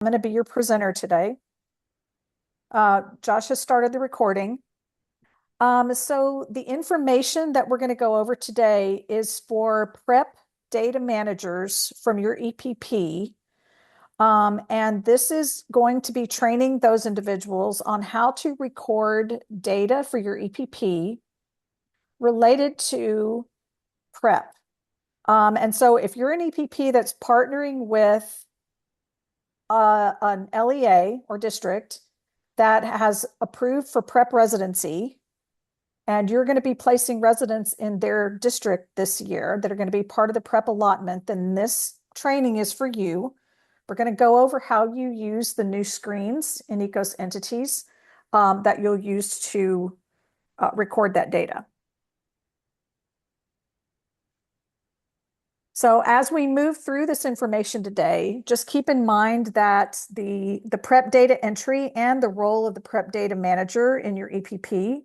going to be your presenter today. Josh has started the recording. So the information that we're going to go over today is for prep data managers from your EPP. And this is going to be training those individuals on how to record data for your EPP related to prep. And so if you're an EPP that's partnering with an LEA or district that has approved for prep residency, and you're going to be placing residents in their district this year that are going to be part of the prep allotment, then this training is for you. We're going to go over how you use the new screens in ECOS entities that you'll use to record that data. So as we move through this information today, just keep in mind that the prep data entry and the role of the prep data manager in your EPP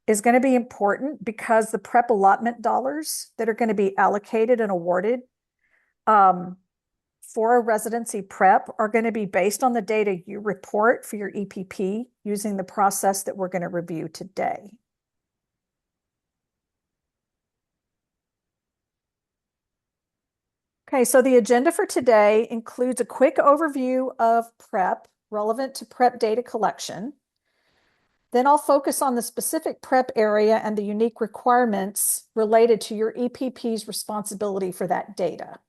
is going to be important because the prep allotment dollars that are going to be allocated and awarded for a residency prep are going to be based on the data you report for your EPP using the process that we're going to review today. Okay, so the agenda for today includes a quick overview of prep relevant to prep data collection. Then I'll focus on the specific prep area and the unique requirements related to your EPP's responsibility for that data.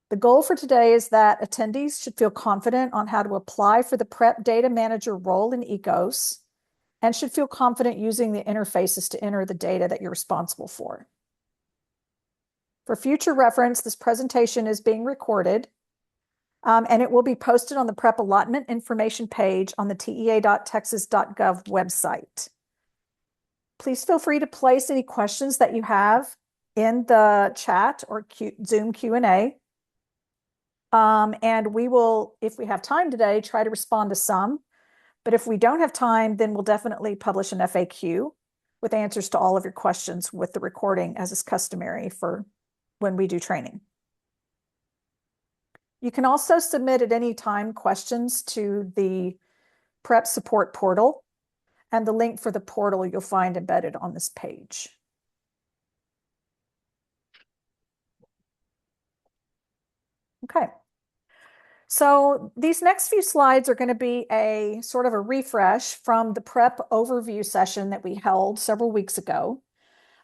The goal for today is that attendees should feel confident on how to apply for the prep data manager role in ECOS and should feel confident using the interfaces to enter the data that you're responsible for. For future reference, this presentation is being recorded, and it will be posted on the prep allotment information page on the tea.texas.gov website. Please feel free to place any questions that you have in the chat or Zoom Q&A. And we will, if we have time today, try to respond to some. But if we don't have time, then we'll definitely publish an FAQ with answers to all of your questions with the recording, as is customary for when we do training. You can also submit at any time questions to the prep support portal, and the link for the portal you'll find embedded on this page. Okay. So these next few slides are going to be a sort of a refresh from the prep overview session that we held several weeks ago.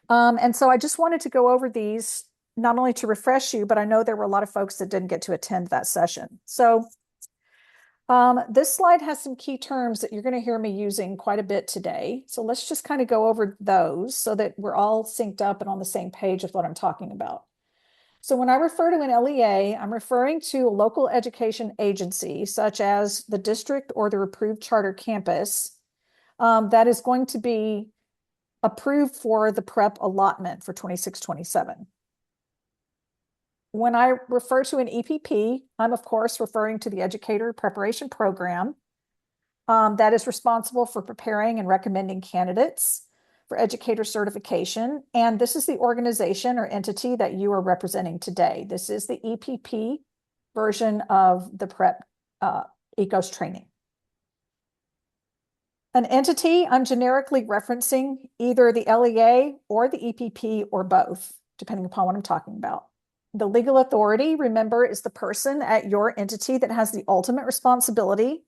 And so I just wanted to go over these not only to refresh you, but I know there were a lot of folks that didn't get to attend that session. So this slide has some key terms that you're going to hear me using quite a bit today. So let's just kind of go over those so that we're all synced up and on the same page with what I'm talking about. So when I refer to an LEA, I'm referring to a local education agency, such as the district or the approved charter campus, that is going to be approved for the prep allotment for 26-27. When I refer to an EPP, I'm of course referring to the Educator Preparation Program that is responsible for preparing and recommending candidates for educator certification. And this is the organization or entity that you are representing today. This is the EPP version of the prep ECOS training. An entity, I'm generically referencing either the LEA or the EPP or both, depending upon what I'm talking about. The legal authority, remember, is the person at your entity that has the ultimate responsibility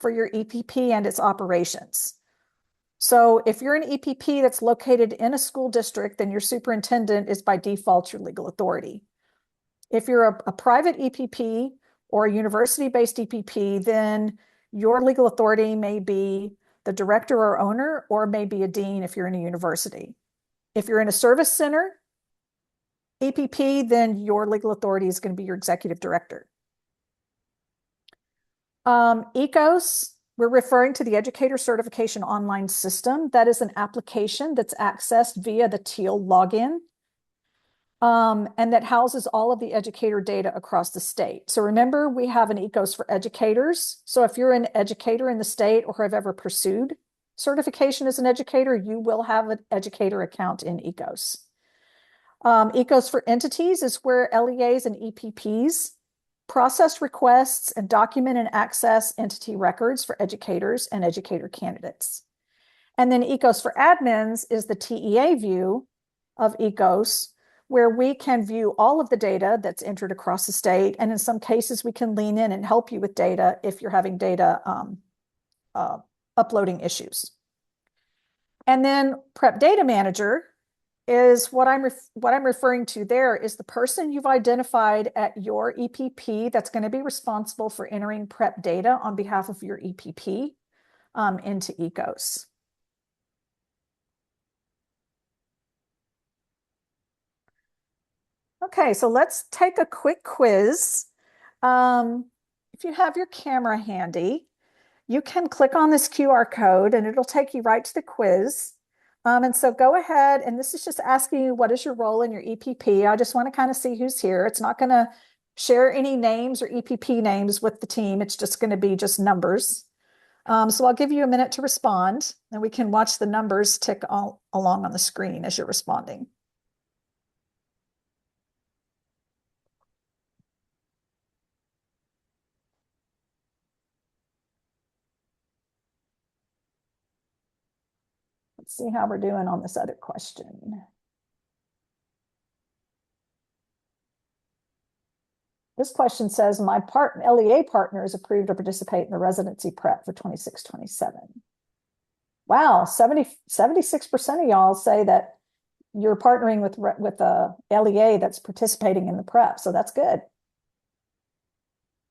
for your EPP and its operations. So if you're an EPP that's located in a school district, then your superintendent is by default your legal authority. If you're a private EPP or a university-based EPP, then your legal authority may be the director or owner, or may be a dean if you're in a university. If you're in a service center EPP, then your legal authority is going to be your executive director. ECOS, we're referring to the Educator Certification Online System. That is an application that's accessed via the TEAL login, and that houses all of the educator data across the state. So remember, we have an ECOS for educators. So if you're an educator in the state or have ever pursued certification as an educator, you will have an educator account in ECOS. ECOS for entities is where LEAs and EPPs process requests and document and access entity records for educators and educator candidates. And then ECOS for admins is the TEA view of ECOS, where we can view all of the data that's entered across the state. And in some cases, we can lean in and help you with data if you're having data uploading issues. And then Prep Data Manager is what I'm referring to there is the person you've identified at your EPP that's going to be responsible for entering prep data on behalf of your EPP into ECOS. Okay, so let's take a quick quiz. If you have your camera handy, you can click on this QR code and it'll take you right to the quiz. And so go ahead, and this is just asking you what is your role in your EPP. I just want to kind of see who's here. It's not going to share any names or EPP names with the team. It's just going to be just numbers. So I'll give you a minute to respond, and we can watch the numbers tick all along on the screen as you're responding. Let's see how we're doing on this other question. This question says, my LEA partner is approved to participate in the residency prep for 26-27. Wow, 76% of y'all say that you're partnering with a LEA that's participating in the prep, so that's good.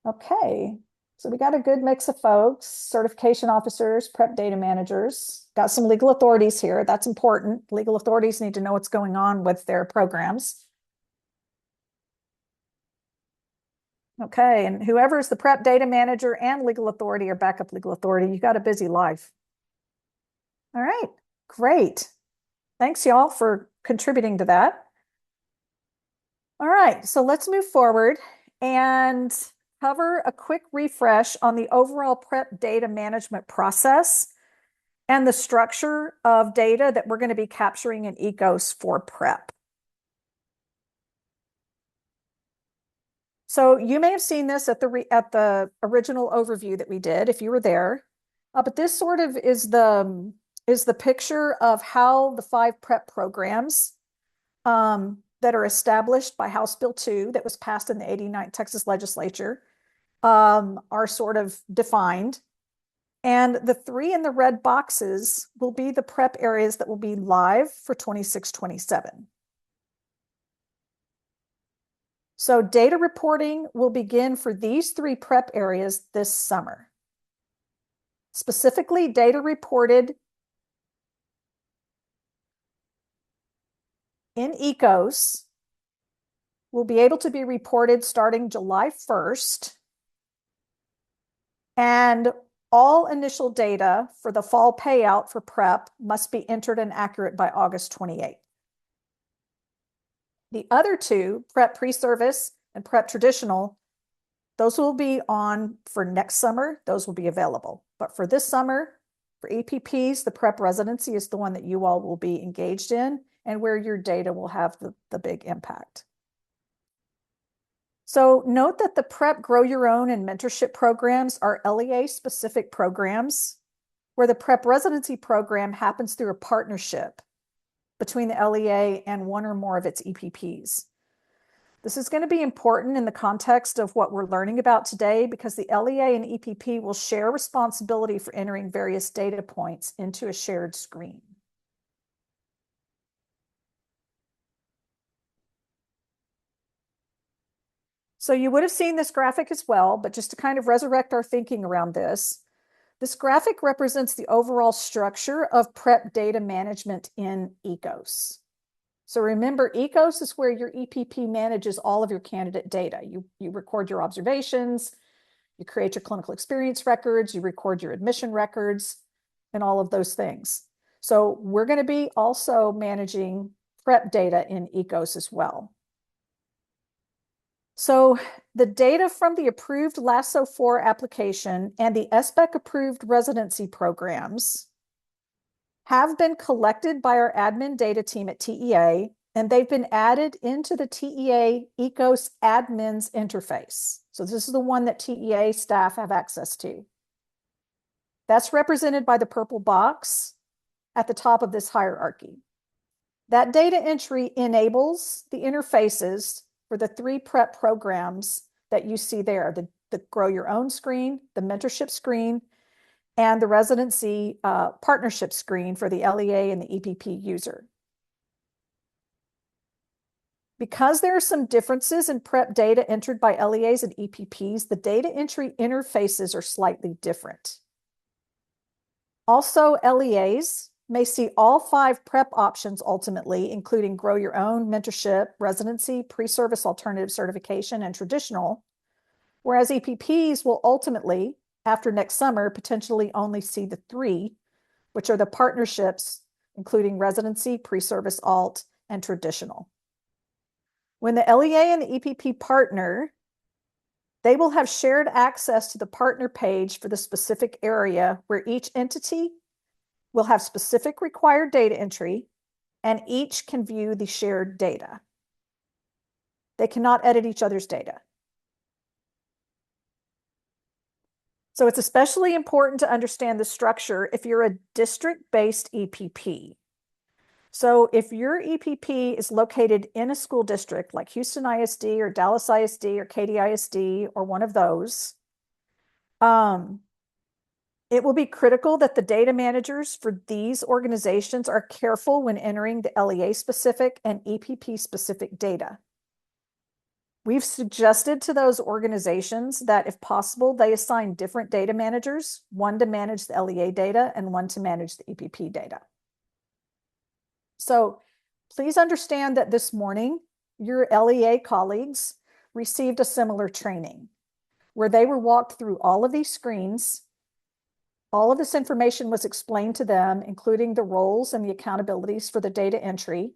Okay, so we got a good mix of folks, certification officers, prep data managers, got some legal authorities here. That's important. Legal authorities need to know what's going on with their programs. Okay, and whoever's the prep data manager and legal authority or backup legal authority, you got a busy life. All right, great. Thanks, y'all, for contributing to that. All right, so let's move forward and cover a quick refresh on the overall prep data management process and the structure of data that we're going to be capturing in ECOS for prep. So you may have seen this at the original overview that we did if you were there, but this sort of is the picture of how the 5 prep programs that are established by House Bill 2 that was passed in the 89th Texas legislature are sort of defined. And the 3 in the red boxes will be the prep areas that will be live for 26-27. So data reporting will begin for these 3 prep areas this summer. Specifically, data reported in ECOS will be able to be reported starting July 1st. And all initial data for the fall payout for prep must be entered and accurate by August 28th. The other 2, prep pre-service and prep traditional, those will be on for next summer. Those will be available. But for this summer, for EPPs, the prep residency is the one that you all will be engaged in and where your data will have the big impact. So note that the prep Grow Your Own and mentorship programs are LEA-specific programs where the prep residency program happens through a partnership between the LEA and one or more of its EPPs. This is going to be important in the context of what we're learning about today because the LEA and EPP will share responsibility for entering various data points into a shared screen. So you would have seen this graphic as well, but just to kind of resurrect our thinking around this, this graphic represents the overall structure of prep data management in ECOS. So remember, ECOS is where your EPP manages all of your candidate data. You record your observations, you create your clinical experience records, you record your admission records, and all of those things. So we're going to be also managing prep data in ECOS as well. So the data from the approved LASSO 4 application and the SBEC approved residency programs have been collected by our admin data team at TEA, and they've been added into the TEA ECOS admins interface. So this is the one that TEA staff have access to. That's represented by the purple box at the top of this hierarchy. That data entry enables the interfaces for the 3 prep programs that you see there, the Grow Your Own screen, the mentorship screen, and the residency partnership screen for the LEA and the EPP user. Because there are some differences in prep data entered by LEAs and EPPs, the data entry interfaces are slightly different. Also, LEAs may see all 5 prep options ultimately, including Grow Your Own, mentorship, residency, pre-service alternative certification, and traditional, whereas EPPs will ultimately, after next summer, potentially only see the 3, which are the partnerships, including residency, pre-service alt, and traditional. When the LEA and the EPP partner, they will have shared access to the partner page for the specific area where each entity will have specific required data entry, and each can view the shared data. They cannot edit each other's data. So it's especially important to understand the structure if you're a district-based EPP. So if your EPP is located in a school district like Houston ISD or Dallas ISD or Katy ISD or one of those, it will be critical that the data managers for these organizations are careful when entering the LEA-specific and EPP-specific data. We've suggested to those organizations that, if possible, they assign different data managers, one to manage the LEA data and one to manage the EPP data. So please understand that this morning, your LEA colleagues received a similar training where they were walked through all of these screens. All of this information was explained to them, including the roles and the accountabilities for the data entry.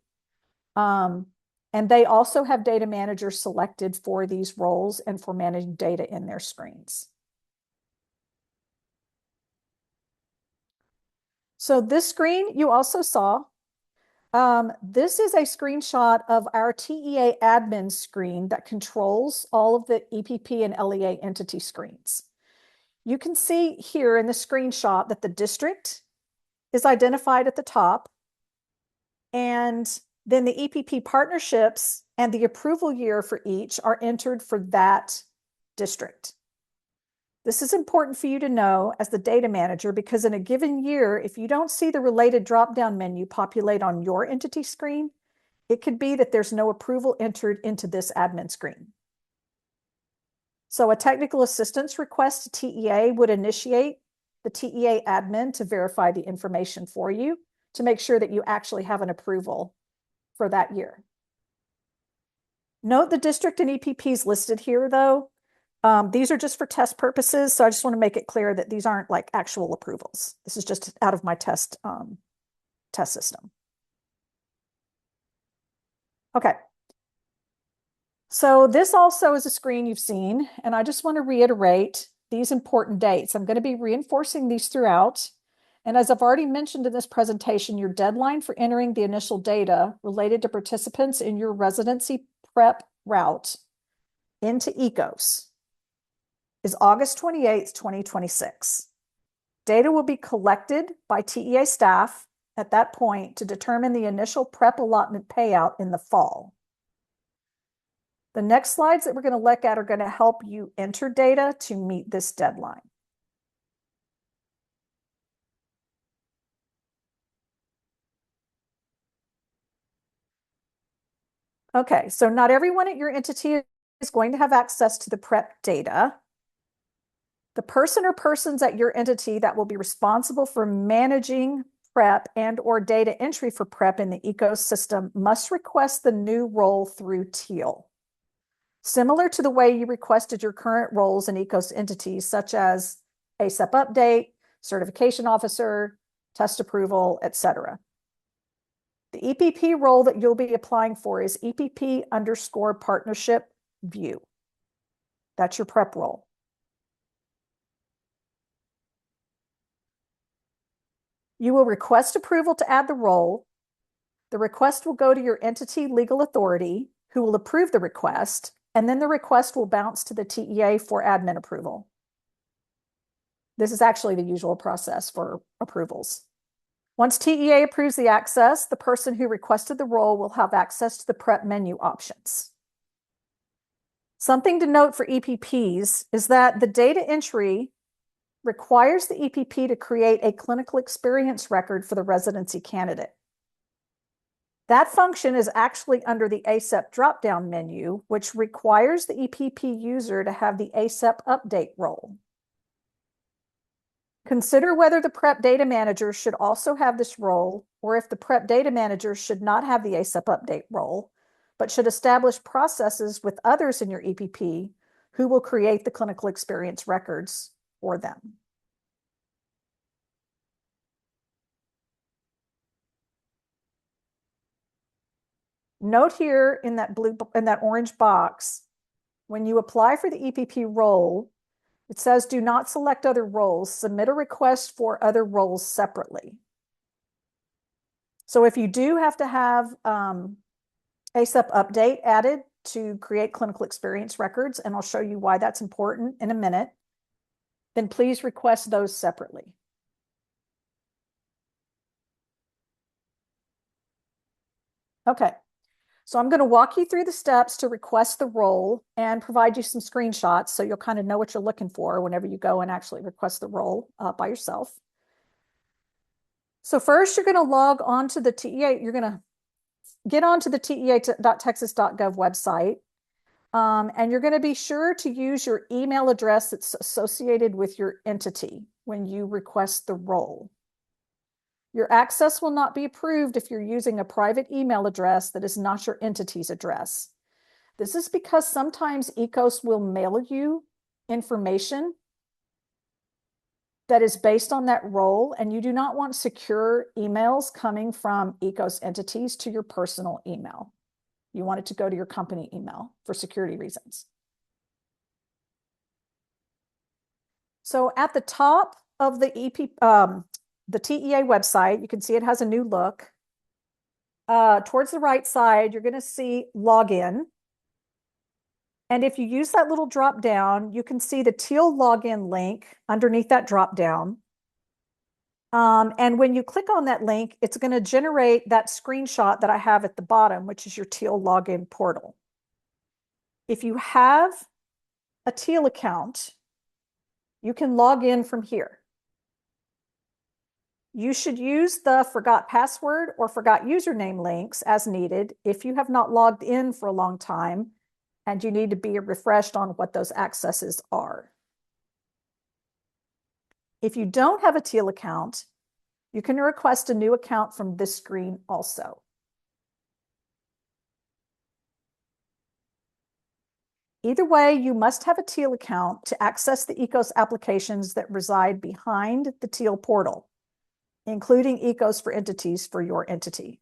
And they also have data managers selected for these roles and for managing data in their screens. So this screen you also saw. This is a screenshot of our TEA admin screen that controls all of the EPP and LEA entity screens. You can see here in the screenshot that the district is identified at the top, and then the EPP partnerships and the approval year for each are entered for that district. This is important for you to know as the data manager, because in a given year, if you don't see the related drop-down menu populate on your entity screen, it could be that there's no approval entered into this admin screen. So a technical assistance request to TEA would initiate the TEA admin to verify the information for you to make sure that you actually have an approval for that year. Note the district and EPPs listed here, though. These are just for test purposes, so I just want to make it clear that these aren't like actual approvals. This is just out of my test system. Okay. So this also is a screen you've seen, and I just want to reiterate these important dates. I'm going to be reinforcing these throughout. And as I've already mentioned in this presentation, your deadline for entering the initial data related to participants in your residency prep route into ECOS is August 28th, 2026. Data will be collected by TEA staff at that point to determine the initial prep allotment payout in the fall. The next slides that we're going to look at are going to help you enter data to meet this deadline. Okay, so not everyone at your entity is going to have access to the prep data. The person or persons at your entity that will be responsible for managing prep and or data entry for prep in the ecosystem must request the new role through TEAL. Similar to the way you requested your current roles in ECOS entities, such as ASEP update, certification officer, test approval, etc. The EPP role that you'll be applying for is EPP_partnership view. That's your prep role. You will request approval to add the role. The request will go to your entity legal authority, who will approve the request, and then the request will bounce to the TEA for admin approval. This is actually the usual process for approvals. Once TEA approves the access, the person who requested the role will have access to the prep menu options. Something to note for EPPs is that the data entry requires the EPP to create a clinical experience record for the residency candidate. That function is actually under the ACEP drop-down menu, which requires the EPP user to have the ACEP update role. Consider whether the prep data manager should also have this role, or if the prep data manager should not have the ACEP update role, but should establish processes with others in your EPP who will create the clinical experience records for them. Note here in that orange box, when you apply for the EPP role, it says do not select other roles, submit a request for other roles separately. So if you do have to have ACEP update added to create clinical experience records, and I'll show you why that's important in a minute, then please request those separately. Okay. So I'm going to walk you through the steps to request the role and provide you some screenshots so you'll kind of know what you're looking for whenever you go and actually request the role by yourself. So first, you're going to log on to the TEA. You're going to get onto the tea.texas.gov website, and you're going to be sure to use your email address that's associated with your entity when you request the role. Your access will not be approved if you're using a private email address that is not your entity's address. This is because sometimes ECOS will mail you information that is based on that role, and you do not want secure emails coming from ECOS entities to your personal email. You want it to go to your company email for security reasons. So at the top of the the TEA website, you can see it has a new look. Towards the right side, you're going to see login. And if you use that little drop down, you can see the teal login link underneath that drop down. And when you click on that link, it's going to generate that screenshot that I have at the bottom, which is your teal login portal. If you have a teal account, you can log in from here. You should use the forgot password or forgot username links as needed if you have not logged in for a long time and you need to be refreshed on what those accesses are. If you don't have a teal account, you can request a new account from this screen also. Either way, you must have a teal account to access the ECOS applications that reside behind the teal portal, including ECOS for entities for your entity.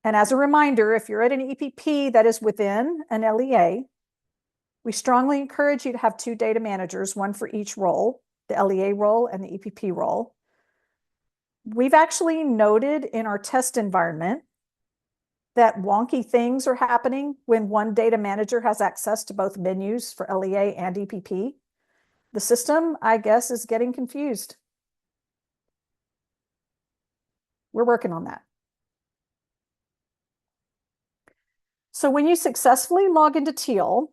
And as a reminder, if you're at an EPP that is within an LEA, we strongly encourage you to have 2 data managers, one for each role, the LEA role and the EPP role. We've actually noted in our test environment that wonky things are happening when one data manager has access to both menus for LEA and EPP. The system, I guess, is getting confused. We're working on that. So when you successfully log into Teal,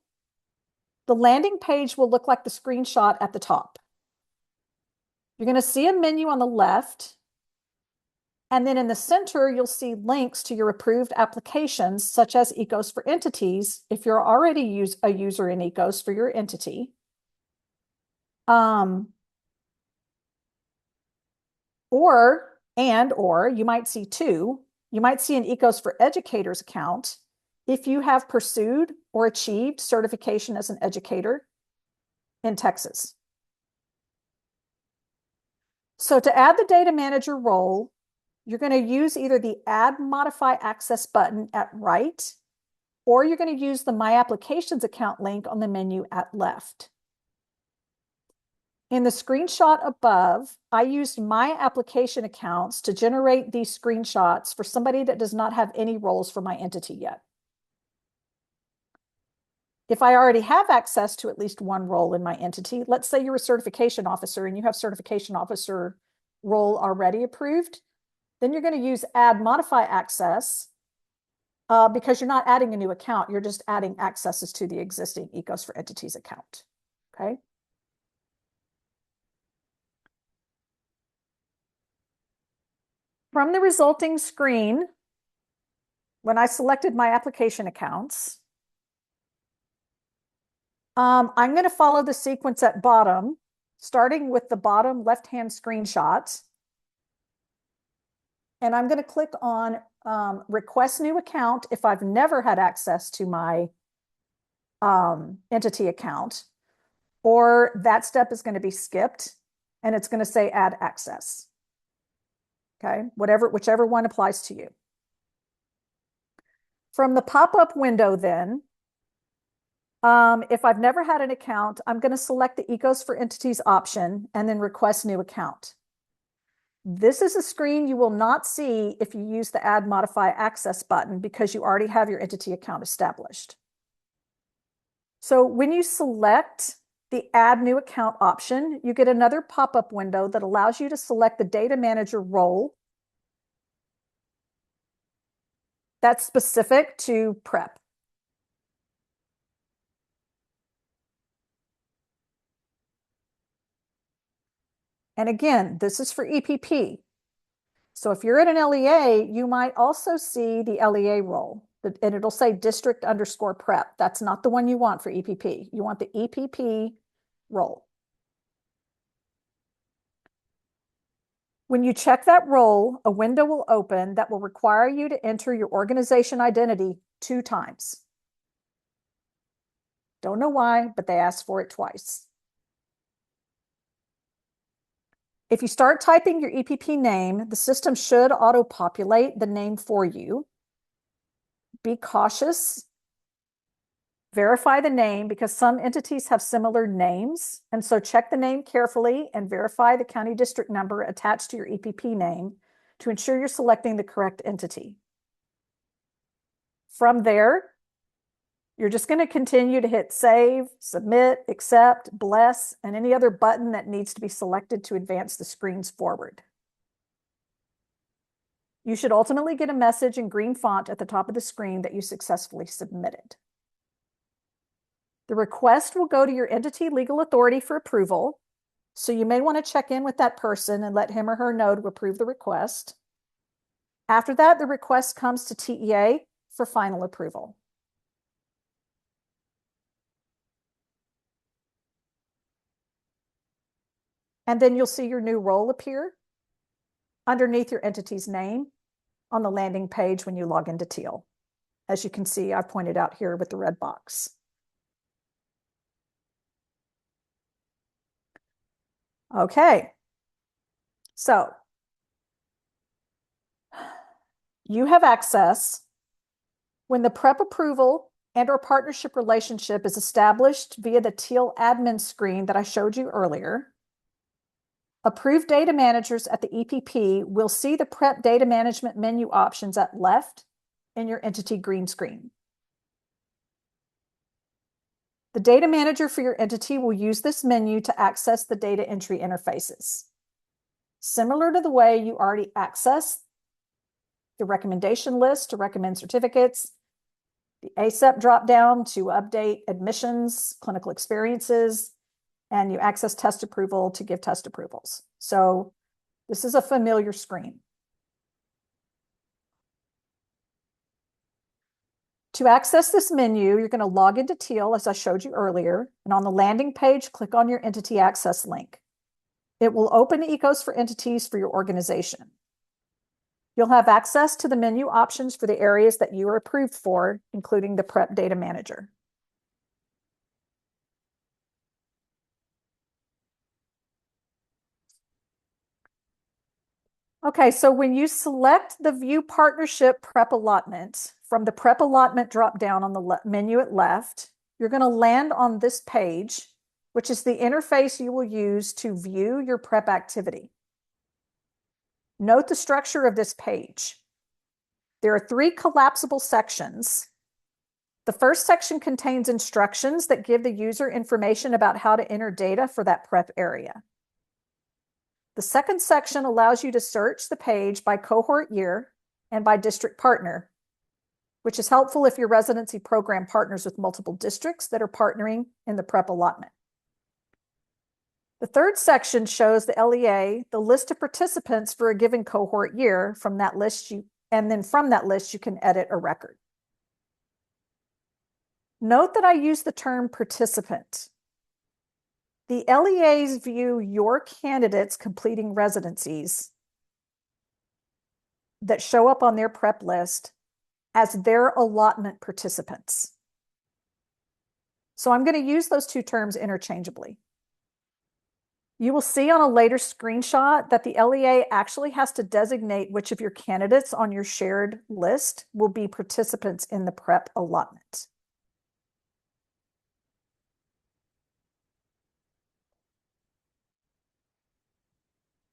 the landing page will look like the screenshot at the top. You're going to see a menu on the left, and then in the center, you'll see links to your approved applications, such as ECOS for entities, if you're already a user in ECOS for your entity. Or you might see 2. You might see an ECOS for educators account if you have pursued or achieved certification as an educator in Texas. So to add the data manager role, you're going to use either the Add Modify Access button at right, or you're going to use the My Applications account link on the menu at left. In the screenshot above, I used my application accounts to generate these screenshots for somebody that does not have any roles for my entity yet. If I already have access to at least one role in my entity, let's say you're a certification officer and you have certification officer role already approved, then you're going to use add modify access because you're not adding a new account. You're just adding accesses to the existing ECOS for Entities account. Okay. From the resulting screen, when I selected my application accounts, I'm going to follow the sequence at bottom, starting with the bottom left-hand screenshot. And I'm going to click on request new account if I've never had access to my entity account, or that step is going to be skipped and it's going to say add access. Okay, whichever one applies to you. From the pop-up window then, if I've never had an account, I'm going to select the ECOS for Entities option and then request new account. This is a screen you will not see if you use the Add Modify Access button because you already have your entity account established. So when you select the Add New Account option, you get another pop-up window that allows you to select the Data Manager role that's specific to PrEP. And again, this is for EPP. So if you're at an LEA, you might also see the LEA role, and it'll say district_prep. That's not the one you want for EPP. You want the EPP role. When you check that role, a window will open that will require you to enter your organization identity 2 times. Don't know why, but they asked for it twice. If you start typing your EPP name, the system should auto-populate the name for you. Be cautious. Verify the name because some entities have similar names. And so check the name carefully and verify the county district number attached to your EPP name to ensure you're selecting the correct entity. From there, you're just going to continue to hit save, submit, accept, bless, and any other button that needs to be selected to advance the screens forward. You should ultimately get a message in green font at the top of the screen that you successfully submitted. The request will go to your entity legal authority for approval, so you may want to check in with that person and let him or her know to approve the request. After that, the request comes to TEA for final approval. And then you'll see your new role appear underneath your entity's name on the landing page when you log into Teal. As you can see, I've pointed out here with the red box. Okay, so you have access when the PrEP approval and/or partnership relationship is established via the Teal admin screen that I showed you earlier. Approved data managers at the EPP will see the PrEP data management menu options at left in your entity green screen. The data manager for your entity will use this menu to access the data entry interfaces. Similar to the way you already access the recommendation list to recommend certificates, the ACEP dropdown to update admissions, clinical experiences, and you access test approval to give test approvals. So this is a familiar screen. To access this menu, you're going to log into Teal, as I showed you earlier, and on the landing page, click on your entity access link. It will open ECOS for entities for your organization. You'll have access to the menu options for the areas that you are approved for, including the PrEP Data Manager. Okay, so when you select the View Partnership PrEP Allotment from the PrEP Allotment dropdown on the menu at left, you're going to land on this page, which is the interface you will use to view your PrEP activity. Note the structure of this page. There are 3 collapsible sections The first section contains instructions that give the user information about how to enter data for that prep area. The second section allows you to search the page by cohort year and by district partner, which is helpful if your residency program partners with multiple districts that are partnering in the prep allotment. The third section shows the LEA, the list of participants for a given cohort year. From that list, and then from that list, you can edit a record. Note that I use the term participant. The LEAs view your candidates completing residencies that show up on their prep list as their allotment participants. So I'm going to use those two terms interchangeably. You will see on a later screenshot that the LEA actually has to designate which of your candidates on your shared list will be participants in the prep allotment.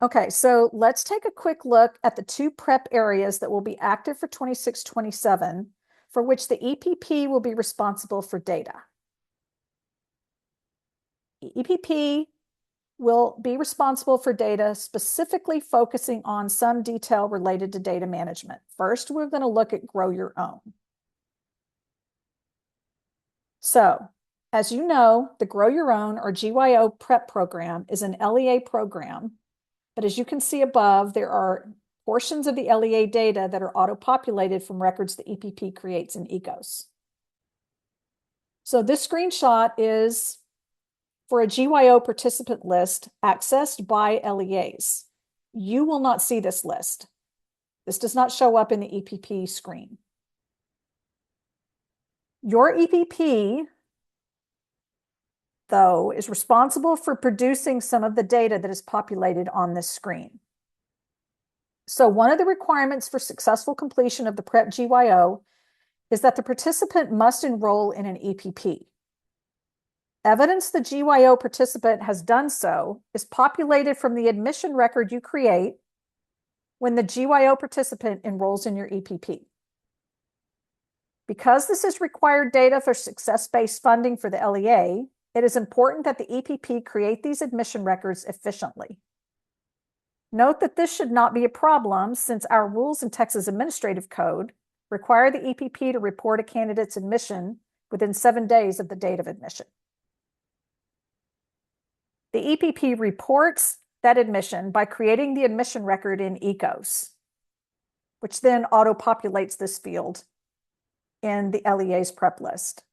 Okay, so let's take a quick look at the two prep areas that will be active for 26-27, for which the EPP will be responsible for data. The EPP will be responsible for data, specifically focusing on some detail related to data management. First, we're going to look at Grow Your Own. So, as you know, the Grow Your Own, or GYO prep program, is an LEA program. But as you can see above, there are portions of the LEA data that are auto-populated from records the EPP creates in ECOS. So this screenshot is for a GYO participant list accessed by LEAs. You will not see this list. This does not show up in the EPP screen. Your EPP, though, is responsible for producing some of the data that is populated on this screen. So one of the requirements for successful completion of the PrEP GYO is that the participant must enroll in an EPP. Evidence the GYO participant has done so is populated from the admission record you create when the GYO participant enrolls in your EPP. Because this is required data for success-based funding for the LEA, it is important that the EPP create these admission records efficiently. Note that this should not be a problem, since our rules in Texas Administrative Code require the EPP to report a candidate's admission within 7 days of the date of admission. The EPP reports that admission by creating the admission record in ECOS, which then auto-populates this field in the LEA's prep list.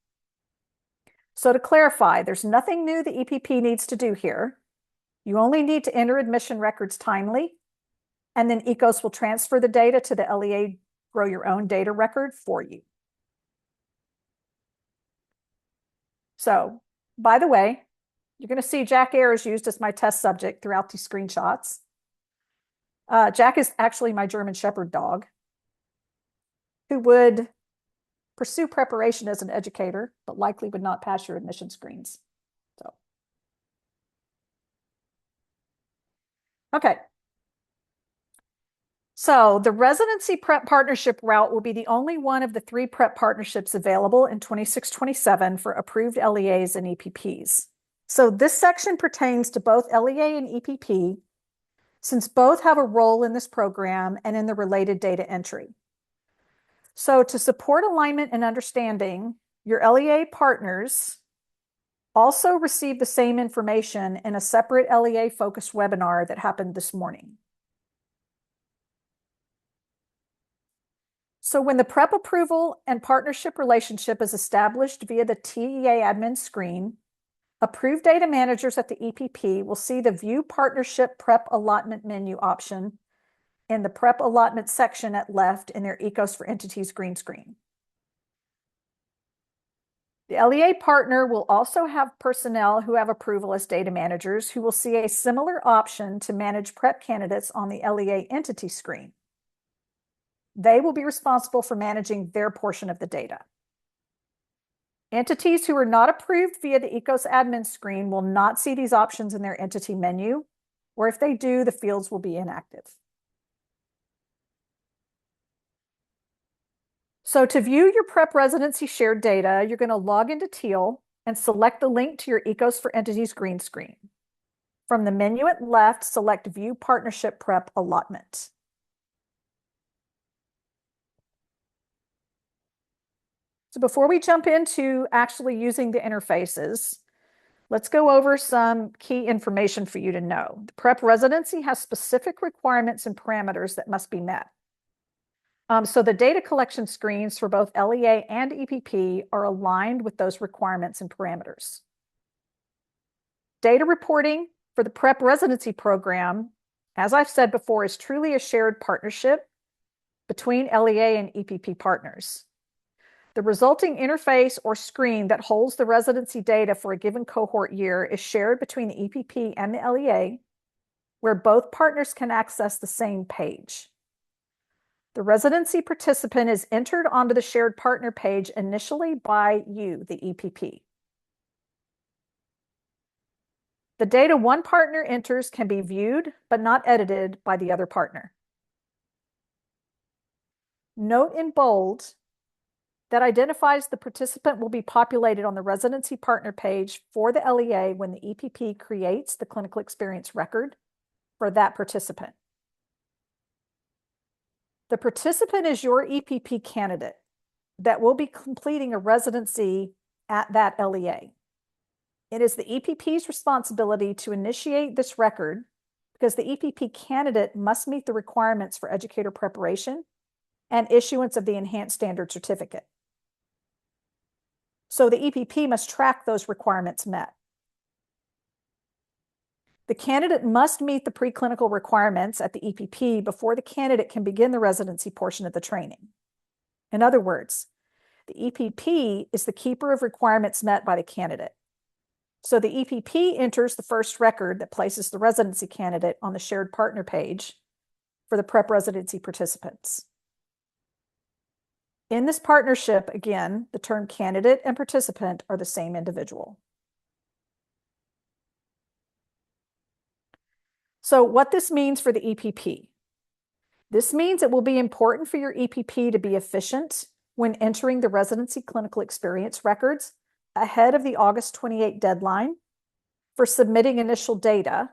So to clarify, there's nothing new the EPP needs to do here. You only need to enter admission records timely, and then ECOS will transfer the data to the LEA Grow Your Own data record for you. So, by the way, you're going to see Jack Ayers used as my test subject throughout these screenshots. Jack is actually my German Shepherd dog, who would pursue preparation as an educator, but likely would not pass your admission screens. So, okay. So the residency prep partnership route will be the only one of the 3 prep partnerships available in 26-27 for approved LEAs and EPPs. So this section pertains to both LEA and EPP, since both have a role in this program and in the related data entry. So to support alignment and understanding, your LEA partners also receive the same information in a separate LEA-focused webinar that happened this morning. So when the prep approval and partnership relationship is established via the TEA admin screen, approved data managers at the EPP will see the View Partnership Prep Allotment menu option in the Prep Allotment section at left in their ECOS for Entities green screen. The LEA partner will also have personnel who have approval as data managers who will see a similar option to manage prep candidates on the LEA entity screen. They will be responsible for managing their portion of the data. Entities who are not approved via the ECOS admin screen will not see these options in their entity menu, or if they do, the fields will be inactive. So to view your prep residency shared data, you're going to log into Teal and select the link to your ECOS for Entities green screen. From the menu at left, select View Partnership Prep Allotment. So before we jump into actually using the interfaces, let's go over some key information for you to know. The prep residency has specific requirements and parameters that must be met. So the data collection screens for both LEA and EPP are aligned with those requirements and parameters. Data reporting for the prep residency program, as I've said before, is truly a shared partnership between LEA and EPP partners. The resulting interface or screen that holds the residency data for a given cohort year is shared between the EPP and the LEA, where both partners can access the same page. The residency participant is entered onto the shared partner page initially by you, the EPP. The data one partner enters can be viewed, but not edited by the other partner. Note in bold that identifies the participant will be populated on the residency partner page for the LEA when the EPP creates the clinical experience record for that participant. The participant is your EPP candidate that will be completing a residency at that LEA. It is the EPP's responsibility to initiate this record because the EPP candidate must meet the requirements for educator preparation and issuance of the enhanced standard certificate. So the EPP must track those requirements met. The candidate must meet the preclinical requirements at the EPP before the candidate can begin the residency portion of the training. In other words, the EPP is the keeper of requirements met by the candidate. So the EPP enters the first record that places the residency candidate on the shared partner page for the prep residency participants. In this partnership, again, the term candidate and participant are the same individual. So what this means for the EPP. This means it will be important for your EPP to be efficient when entering the residency clinical experience records ahead of the August 28 deadline for submitting initial data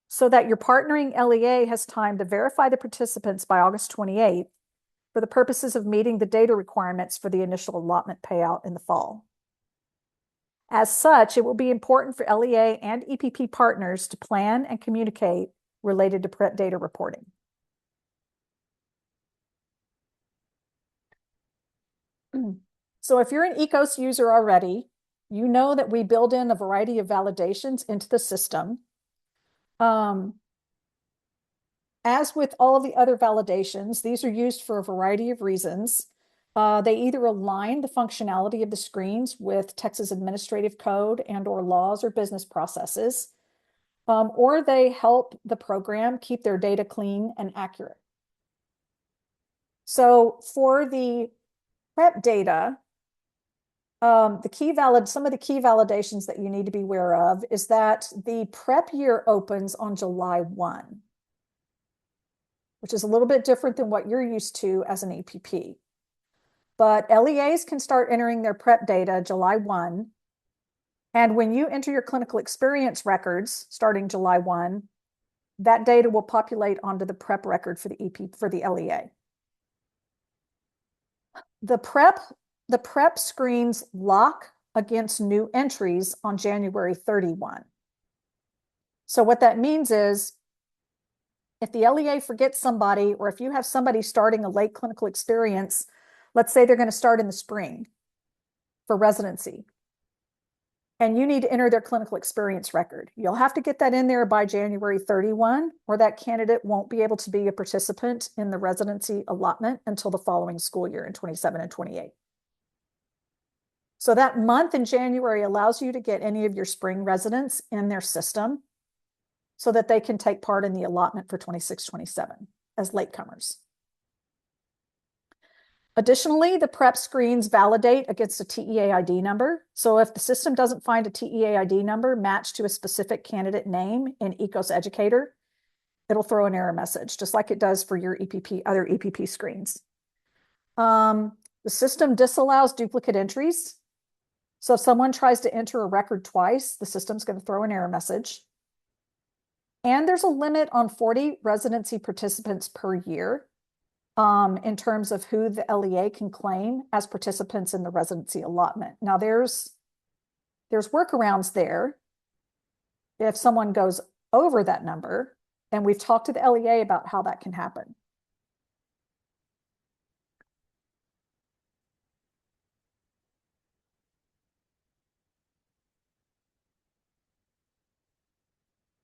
so that your partnering LEA has time to verify the participants by August 28 for the purposes of meeting the data requirements for the initial allotment payout in the fall. As such, it will be important for LEA and EPP partners to plan and communicate related to prep data reporting. So if you're an ECOS user already, you know that we build in a variety of validations into the system. As with all of the other validations, these are used for a variety of reasons. They either align the functionality of the screens with Texas administrative code and/or laws or business processes, or they help the program keep their data clean and accurate. So for the prep data, some of the key validations that you need to be aware of is that the prep year opens on July 1, which is a little bit different than what you're used to as an EPP. But LEAs can start entering their prep data July 1. And when you enter your clinical experience records starting July 1, that data will populate onto the prep record for the LEA. The prep screens lock against new entries on January 31. So what that means is if the LEA forgets somebody, or if you have somebody starting a late clinical experience, let's say they're going to start in the spring for residency, and you need to enter their clinical experience record. You'll have to get that in there by January 31, or that candidate won't be able to be a participant in the residency allotment until the following school year in 27 and 28. So that month in January allows you to get any of your spring residents in their system so that they can take part in the allotment for 26-27 as latecomers. Additionally, the prep screens validate against a TEA ID number. So if the system doesn't find a TEA ID number matched to a specific candidate name in ECOS Educator, it'll throw an error message, just like it does for your other EPP screens. The system disallows duplicate entries. So if someone tries to enter a record twice, the system's going to throw an error message. And there's a limit on 40 residency participants per year in terms of who the LEA can claim as participants in the residency allotment. Now there's workarounds there if someone goes over that number, and we've talked to the LEA about how that can happen.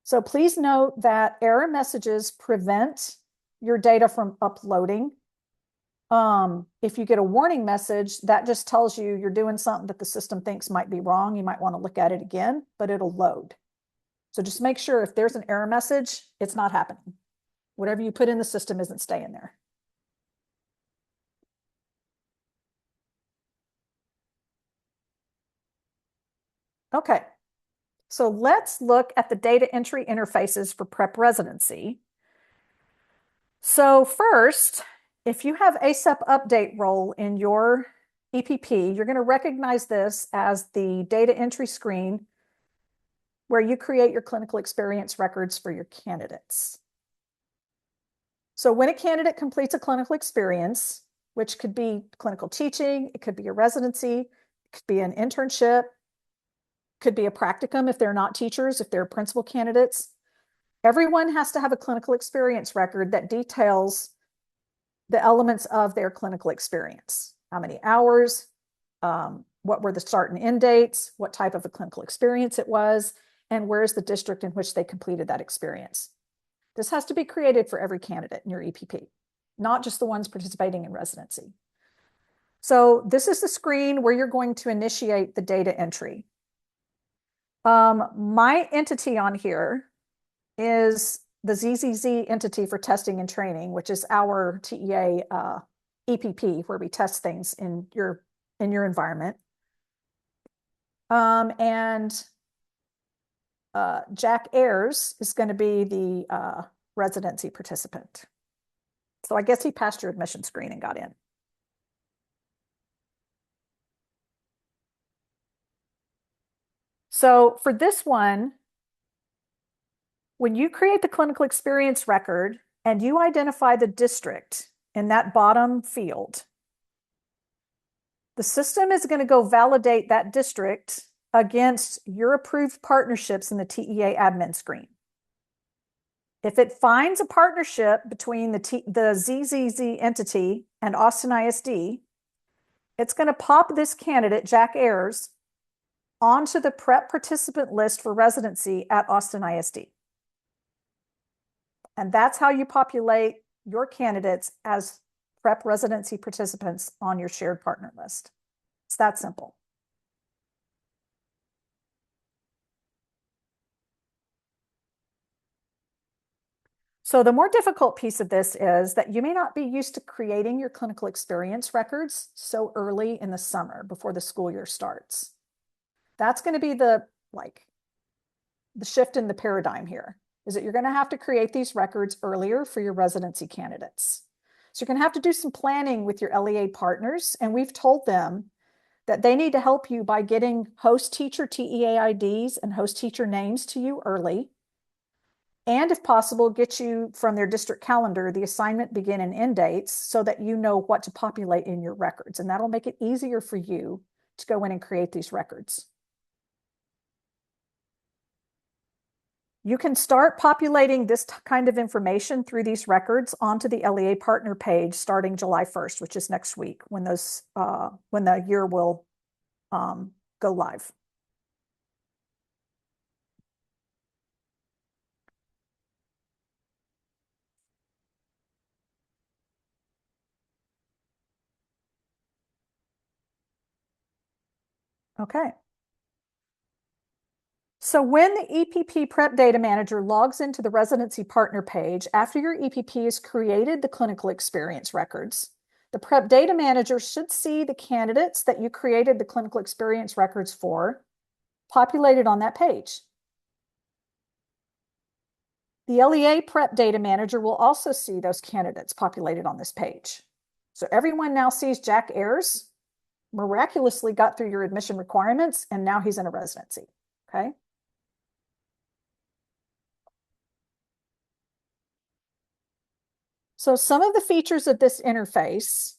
So please note that error messages prevent your data from uploading. If you get a warning message, that just tells you you're doing something that the system thinks might be wrong. You might want to look at it again, but it'll load. So just make sure if there's an error message, it's not happening. Whatever you put in the system isn't staying there. Okay, so let's look at the data entry interfaces for prep residency. So first, if you have ASAP update role in your EPP, you're going to recognize this as the data entry screen where you create your clinical experience records for your candidates. So when a candidate completes a clinical experience, which could be clinical teaching, it could be a residency, it could be an internship, could be a practicum if they're not teachers, if they're principal candidates, everyone has to have a clinical experience record that details the elements of their clinical experience. How many hours, what were the start and end dates, what type of a clinical experience it was, and where's the district in which they completed that experience. This has to be created for every candidate in your EPP, not just the ones participating in residency. So this is the screen where you're going to initiate the data entry. My entity on here is the ZZZ entity for testing and training, which is our TEA EPP, where we test things in your environment. Jack Ayers is going to be the residency participant. So I guess he passed your admission screen and got in. So for this one, when you create the clinical experience record and you identify the district in that bottom field, the system is going to go validate that district against your approved partnerships in the TEA admin screen. If it finds a partnership between the ZZZ entity and Austin ISD, it's going to pop this candidate, Jack Ayers, onto the prep participant list for residency at Austin ISD. And that's how you populate your candidates as prep residency participants on your shared partner list. It's that simple. So the more difficult piece of this is that you may not be used to creating your clinical experience records so early in the summer before the school year starts. That's going to be the shift in the paradigm here, is that you're going to have to create these records earlier for your residency candidates. So you're going to have to do some planning with your LEA partners, and we've told them that they need to help you by getting host teacher TEA IDs and host teacher names to you early. And if possible, get you from their district calendar the assignment begin and end dates so that you know what to populate in your records. And that'll make it easier for you to go in and create these records. You can start populating this kind of information through these records onto the LEA partner page starting July 1st, which is next week, when the year will go live. Okay. So when the EPP Prep Data Manager logs into the residency partner page, after your EPP has created the clinical experience records, the Prep Data Manager should see the candidates that you created the clinical experience records for populated on that page. The LEA Prep Data Manager will also see those candidates populated on this page. So everyone now sees Jack Ayers miraculously got through your admission requirements, and now he's in a residency, okay? So some of the features of this interface,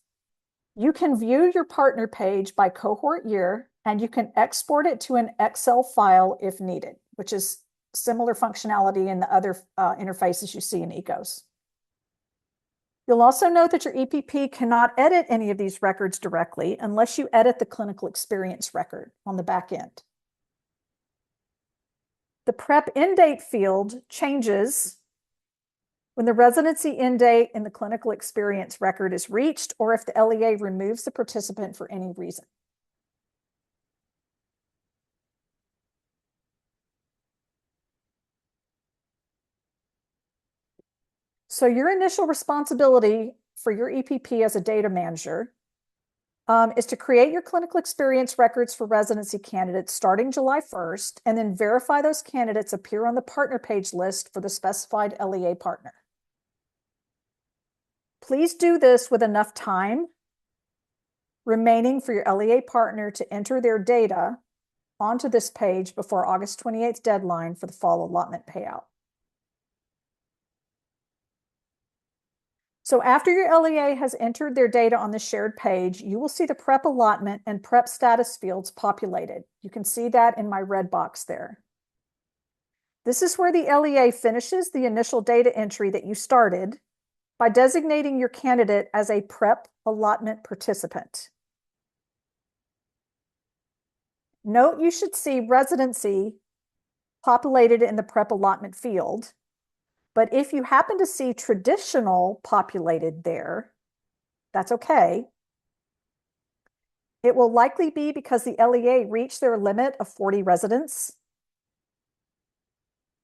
you can view your partner page by cohort year, and you can export it to an Excel file if needed, which is similar functionality in the other interfaces you see in ECOS. You'll also note that your EPP cannot edit any of these records directly unless you edit the clinical experience record on the back end. The prep end date field changes when the residency end date in the clinical experience record is reached, or if the LEA removes the participant for any reason. So your initial responsibility for your EPP as a data manager is to create your clinical experience records for residency candidates starting July 1st, and then verify those candidates appear on the partner page list for the specified LEA partner. Please do this with enough time remaining for your LEA partner to enter their data onto this page before August 28th deadline for the fall allotment payout. So after your LEA has entered their data on the shared page, you will see the prep allotment and prep status fields populated. You can see that in my red box there. This is where the LEA finishes the initial data entry that you started by designating your candidate as a prep allotment participant. Note you should see residency populated in the prep allotment field, but if you happen to see traditional populated there, that's okay. It will likely be because the LEA reached their limit of 40 residents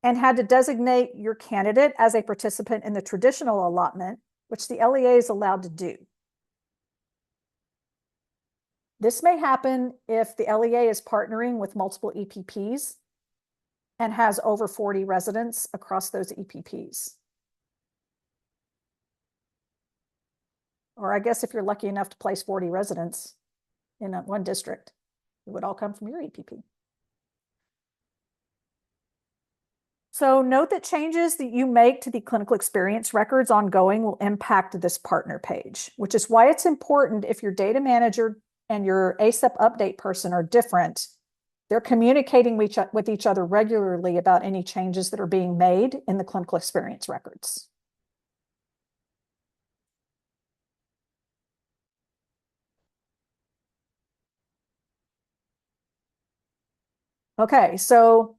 and had to designate your candidate as a participant in the traditional allotment, which the LEA is allowed to do. This may happen if the LEA is partnering with multiple EPPs and has over 40 residents across those EPPs. Or I guess if you're lucky enough to place 40 residents in one district, it would all come from your EPP. So note that changes that you make to the clinical experience records ongoing will impact this partner page, which is why it's important if your data manager and your ACEP update person are different, they're communicating with each other regularly about any changes that are being made in the clinical experience records. Okay, so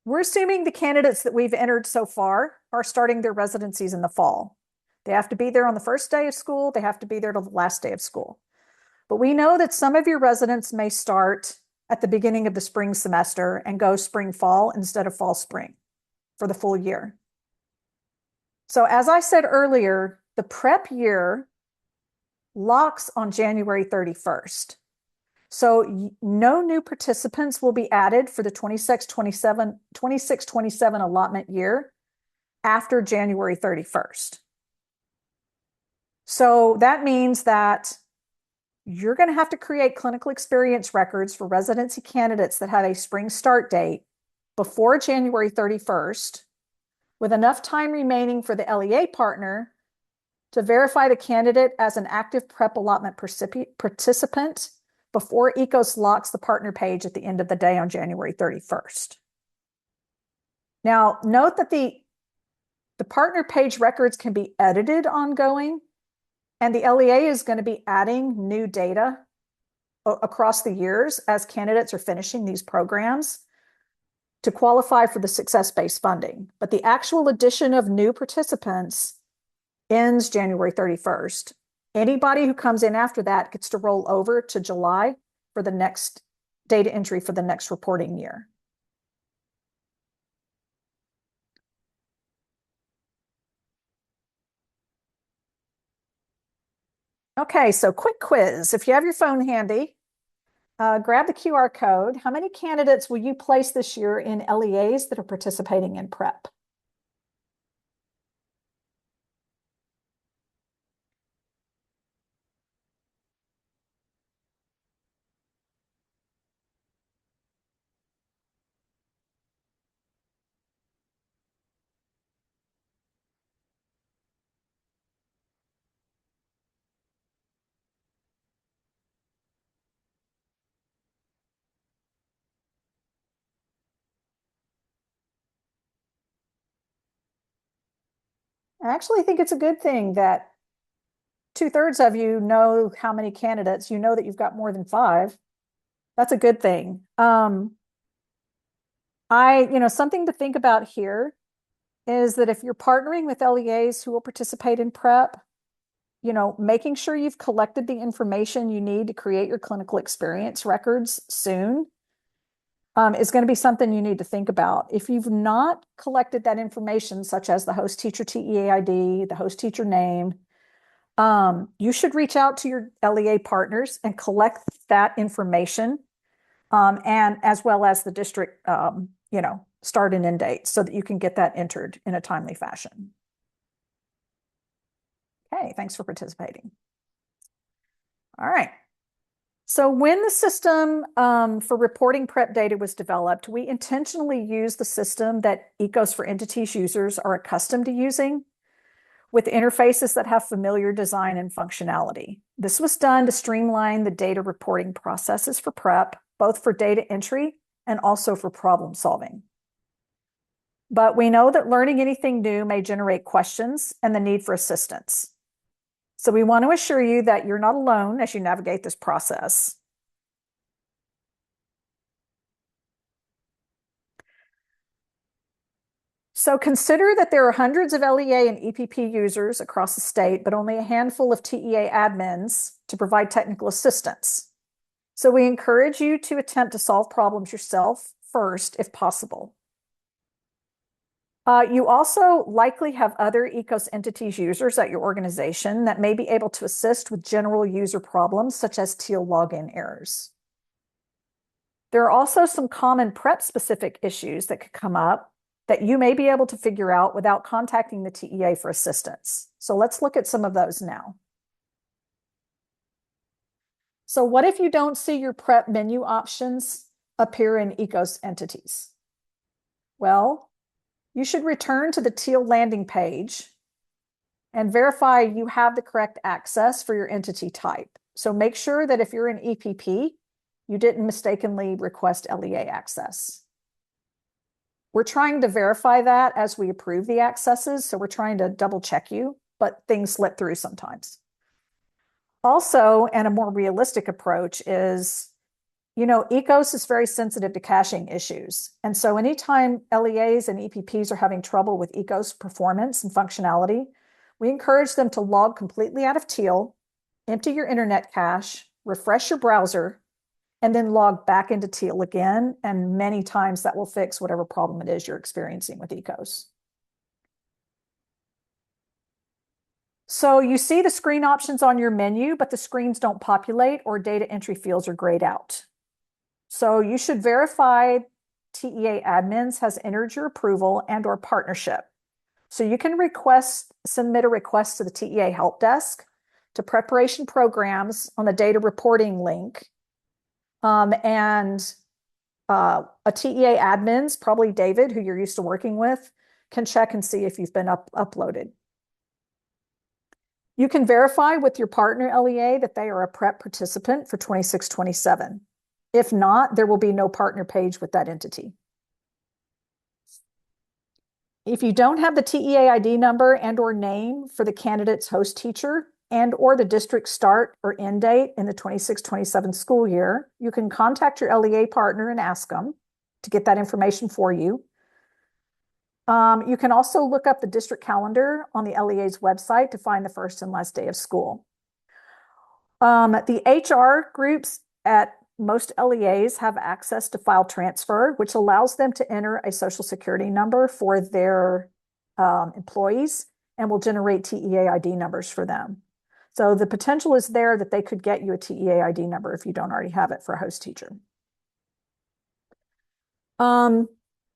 we're assuming the candidates that we've entered so far are starting their residencies in the fall. They have to be there on the first day of school. They have to be there till the last day of school. But we know that some of your residents may start at the beginning of the spring semester and go spring fall instead of fall spring for the full year. So as I said earlier, the prep year locks on January 31st. So no new participants will be added for the 26-27 allotment year after January 31st. So that means that you're going to have to create clinical experience records for residency candidates that have a spring start date before January 31st, with enough time remaining for the LEA partner to verify the candidate as an active prep allotment participant before ECOS locks the partner page at the end of the day on January 31st. Now, note that the partner page records can be edited ongoing, and the LEA is going to be adding new data across the years as candidates are finishing these programs to qualify for the success-based funding. But the actual addition of new participants ends January 31st. Anybody who comes in after that gets to roll over to July for the next data entry for the next reporting year. Okay, so quick quiz. If you have your phone handy, grab the QR code. How many candidates will you place this year in LEAs that are participating in prep? I actually think it's a good thing that 2/3 of you know how many candidates, you know that you've got more than 5. That's a good thing. Something to think about here is that if you're partnering with LEAs who will participate in prep, making sure you've collected the information you need to create your clinical experience records soon is going to be something you need to think about. If you've not collected that information, such as the host teacher TEA ID, the host teacher name, you should reach out to your LEA partners and collect that information, and as well as the district, start and end date so that you can get that entered in a timely fashion. Okay, thanks for participating. All right. So when the system for reporting prep data was developed, we intentionally used the system that ECOS for Entities users are accustomed to using, with interfaces that have familiar design and functionality. This was done to streamline the data reporting processes for prep, both for data entry and also for problem solving. But we know that learning anything new may generate questions and the need for assistance. So we want to assure you that you're not alone as you navigate this process. So consider that there are hundreds of LEA and EPP users across the state, but only a handful of TEA admins to provide technical assistance. So we encourage you to attempt to solve problems yourself first, if possible. You also likely have other ECOS entities users at your organization that may be able to assist with general user problems, such as teal login errors. There are also some common prep-specific issues that could come up that you may be able to figure out without contacting the TEA for assistance. So let's look at some of those now. So what if you don't see your prep menu options appear in ECOS entities? Well, you should return to the teal landing page and verify you have the correct access for your entity type. So make sure that if you're an EPP, you didn't mistakenly request LEA access. We're trying to verify that as we approve the accesses, so we're trying to double check you, but things slip through sometimes. Also, and a more realistic approach is, ECOS is very sensitive to caching issues. And so anytime LEAs and EPPs are having trouble with ECOS performance and functionality, we encourage them to log completely out of teal, empty your internet cache, refresh your browser, and then log back into teal again. And many times that will fix whatever problem it is you're experiencing with ECOS. So you see the screen options on your menu, but the screens don't populate or data entry fields are grayed out. So you should verify TEA admins has entered your approval and or partnership. So you can submit a request to the TEA help desk, to preparation programs on the data reporting link. A TEA admins, probably David, who you're used to working with, can check and see if you've been uploaded. You can verify with your partner LEA that they are a prep participant for 26-27. If not, there will be no partner page with that entity. If you don't have the TEA ID number and or name for the candidate's host teacher and or the district start or end date in the 26-27 school year, you can contact your LEA partner and ask them to get that information for you. You can also look up the district calendar on the LEA's website to find the first and last day of school. The HR groups at most LEAs have access to file transfer, which allows them to enter a social security number for their employees and will generate TEA ID numbers for them. So the potential is there that they could get you a TEA ID number if you don't already have it for a host teacher.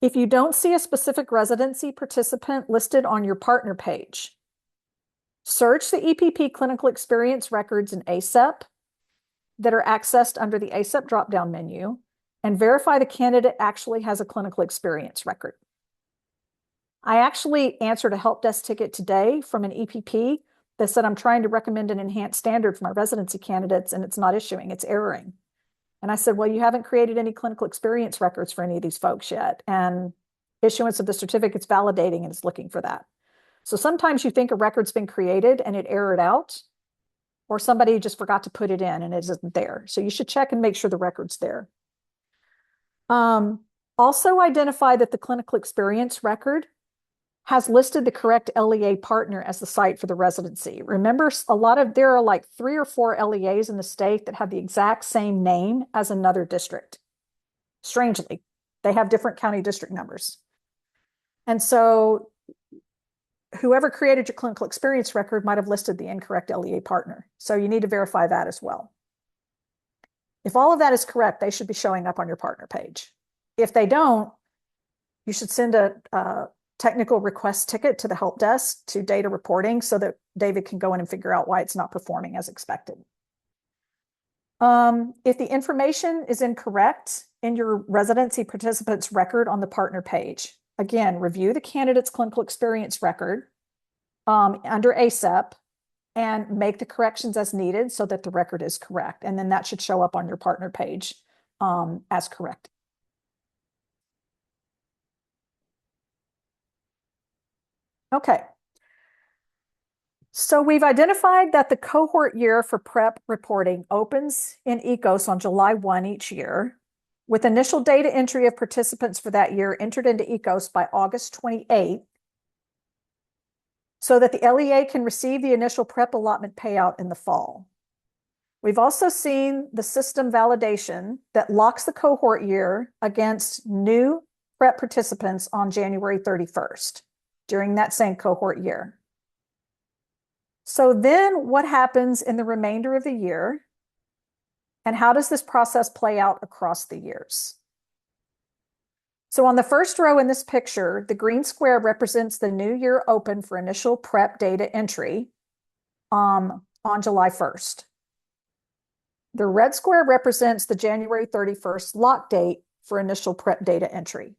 If you don't see a specific residency participant listed on your partner page, search the EPP clinical experience records in ACEP that are accessed under the ACEP drop-down menu and verify the candidate actually has a clinical experience record. I actually answered a help desk ticket today from an EPP that said, I'm trying to recommend an enhanced standard for my residency candidates and it's not issuing, it's erroring. And I said, well, you haven't created any clinical experience records for any of these folks yet. And issuance of the certificate's validating and it's looking for that. So sometimes you think a record's been created and it errored out, or somebody just forgot to put it in and it isn't there. So you should check and make sure the record's there. Also identify that the clinical experience record has listed the correct LEA partner as the site for the residency. Remember, there are like 3 or 4 LEAs in the state that have the exact same name as another district. Strangely, they have different county district numbers. And so whoever created your clinical experience record might have listed the incorrect LEA partner. So you need to verify that as well. If all of that is correct, they should be showing up on your partner page. If they don't, you should send a technical request ticket to the help desk to data reporting so that David can go in and figure out why it's not performing as expected. If the information is incorrect in your residency participants record on the partner page, again, review the candidate's clinical experience record under ACEP and make the corrections as needed so that the record is correct. And then that should show up on your partner page as correct. Okay. So we've identified that the cohort year for PrEP reporting opens in ECOS on July 1 each year, with initial data entry of participants for that year entered into ECOS by August 28th, so that the LEA can receive the initial PrEP allotment payout in the fall. We've also seen the system validation that locks the cohort year against new PrEP participants on January 31st during that same cohort year. So then what happens in the remainder of the year, and how does this process play out across the years? So on the first row in this picture, the green square represents the new year open for initial PrEP data entry on July 1st. The red square represents the January 31st lock date for initial PrEP data entry.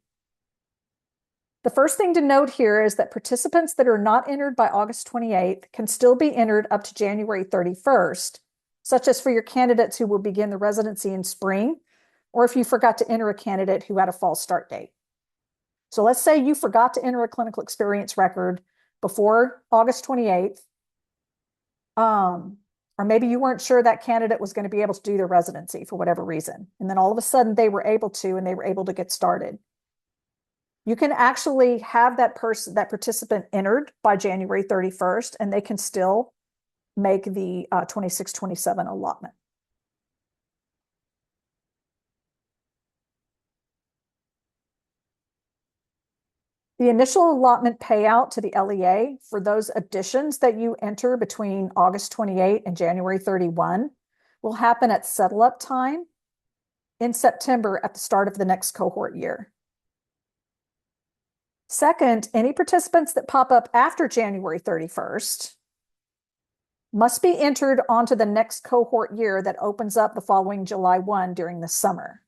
The first thing to note here is that participants that are not entered by August 28th can still be entered up to January 31st, such as for your candidates who will begin the residency in spring, or if you forgot to enter a candidate who had a fall start date. So let's say you forgot to enter a clinical experience record before August 28th, or maybe you weren't sure that candidate was going to be able to do their residency for whatever reason. And then all of a sudden they were able to, and they were able to get started. You can actually have that participant entered by January 31st, and they can still make the 26-27 allotment. The initial allotment payout to the LEA for those additions that you enter between August 28 and January 31 will happen at settle up time in September at the start of the next cohort year. Second, any participants that pop up after January 31st must be entered onto the next cohort year that opens up the following July 1 during the summer.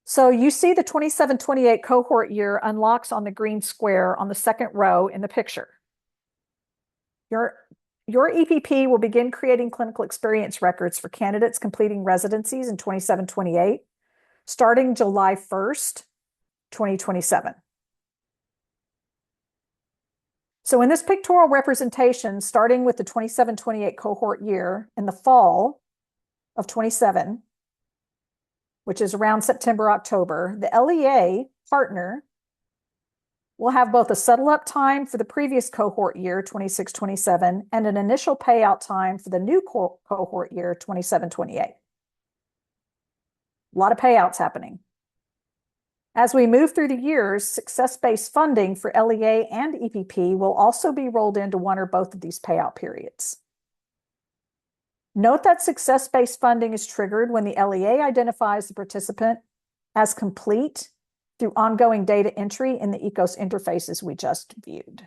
So you see the 27-28 cohort year unlocks on the green square on the second row in the picture. Your EPP will begin creating clinical experience records for candidates completing residencies in 27-28, starting July 1st, 2027. So in this pictorial representation, starting with the 27-28 cohort year in the fall of 27, which is around September, October, the LEA partner will have both a settle up time for the previous cohort year, 26-27, and an initial payout time for the new cohort year, 27-28. A lot of payouts happening. As we move through the years, success-based funding for LEA and EPP will also be rolled into one or both of these payout periods. Note that success-based funding is triggered when the LEA identifies the participant as complete through ongoing data entry in the ECOS interfaces we just viewed.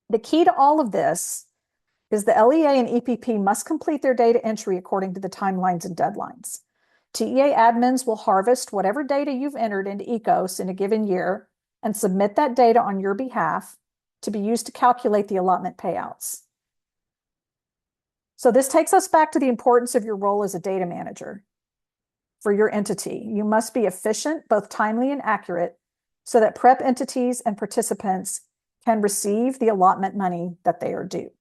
The key to all of this is the LEA and EPP must complete their data entry according to the timelines and deadlines. TEA admins will harvest whatever data you've entered into ECOS in a given year and submit that data on your behalf to be used to calculate the allotment payouts. So this takes us back to the importance of your role as a data manager for your entity. You must be efficient, both timely and accurate, so that prep entities and participants can receive the allotment money that they are due.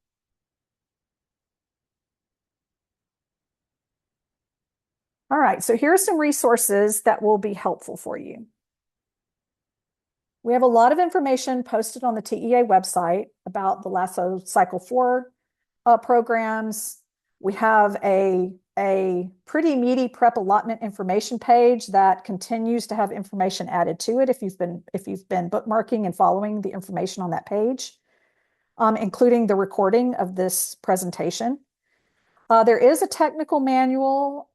All right, so here are some resources that will be helpful for you. We have a lot of information posted on the TEA website about the LASSO Cycle 4 programs. We have a pretty meaty prep allotment information page that continues to have information added to it if you've been bookmarking and following the information on that page, including the recording of this presentation. There is a technical manual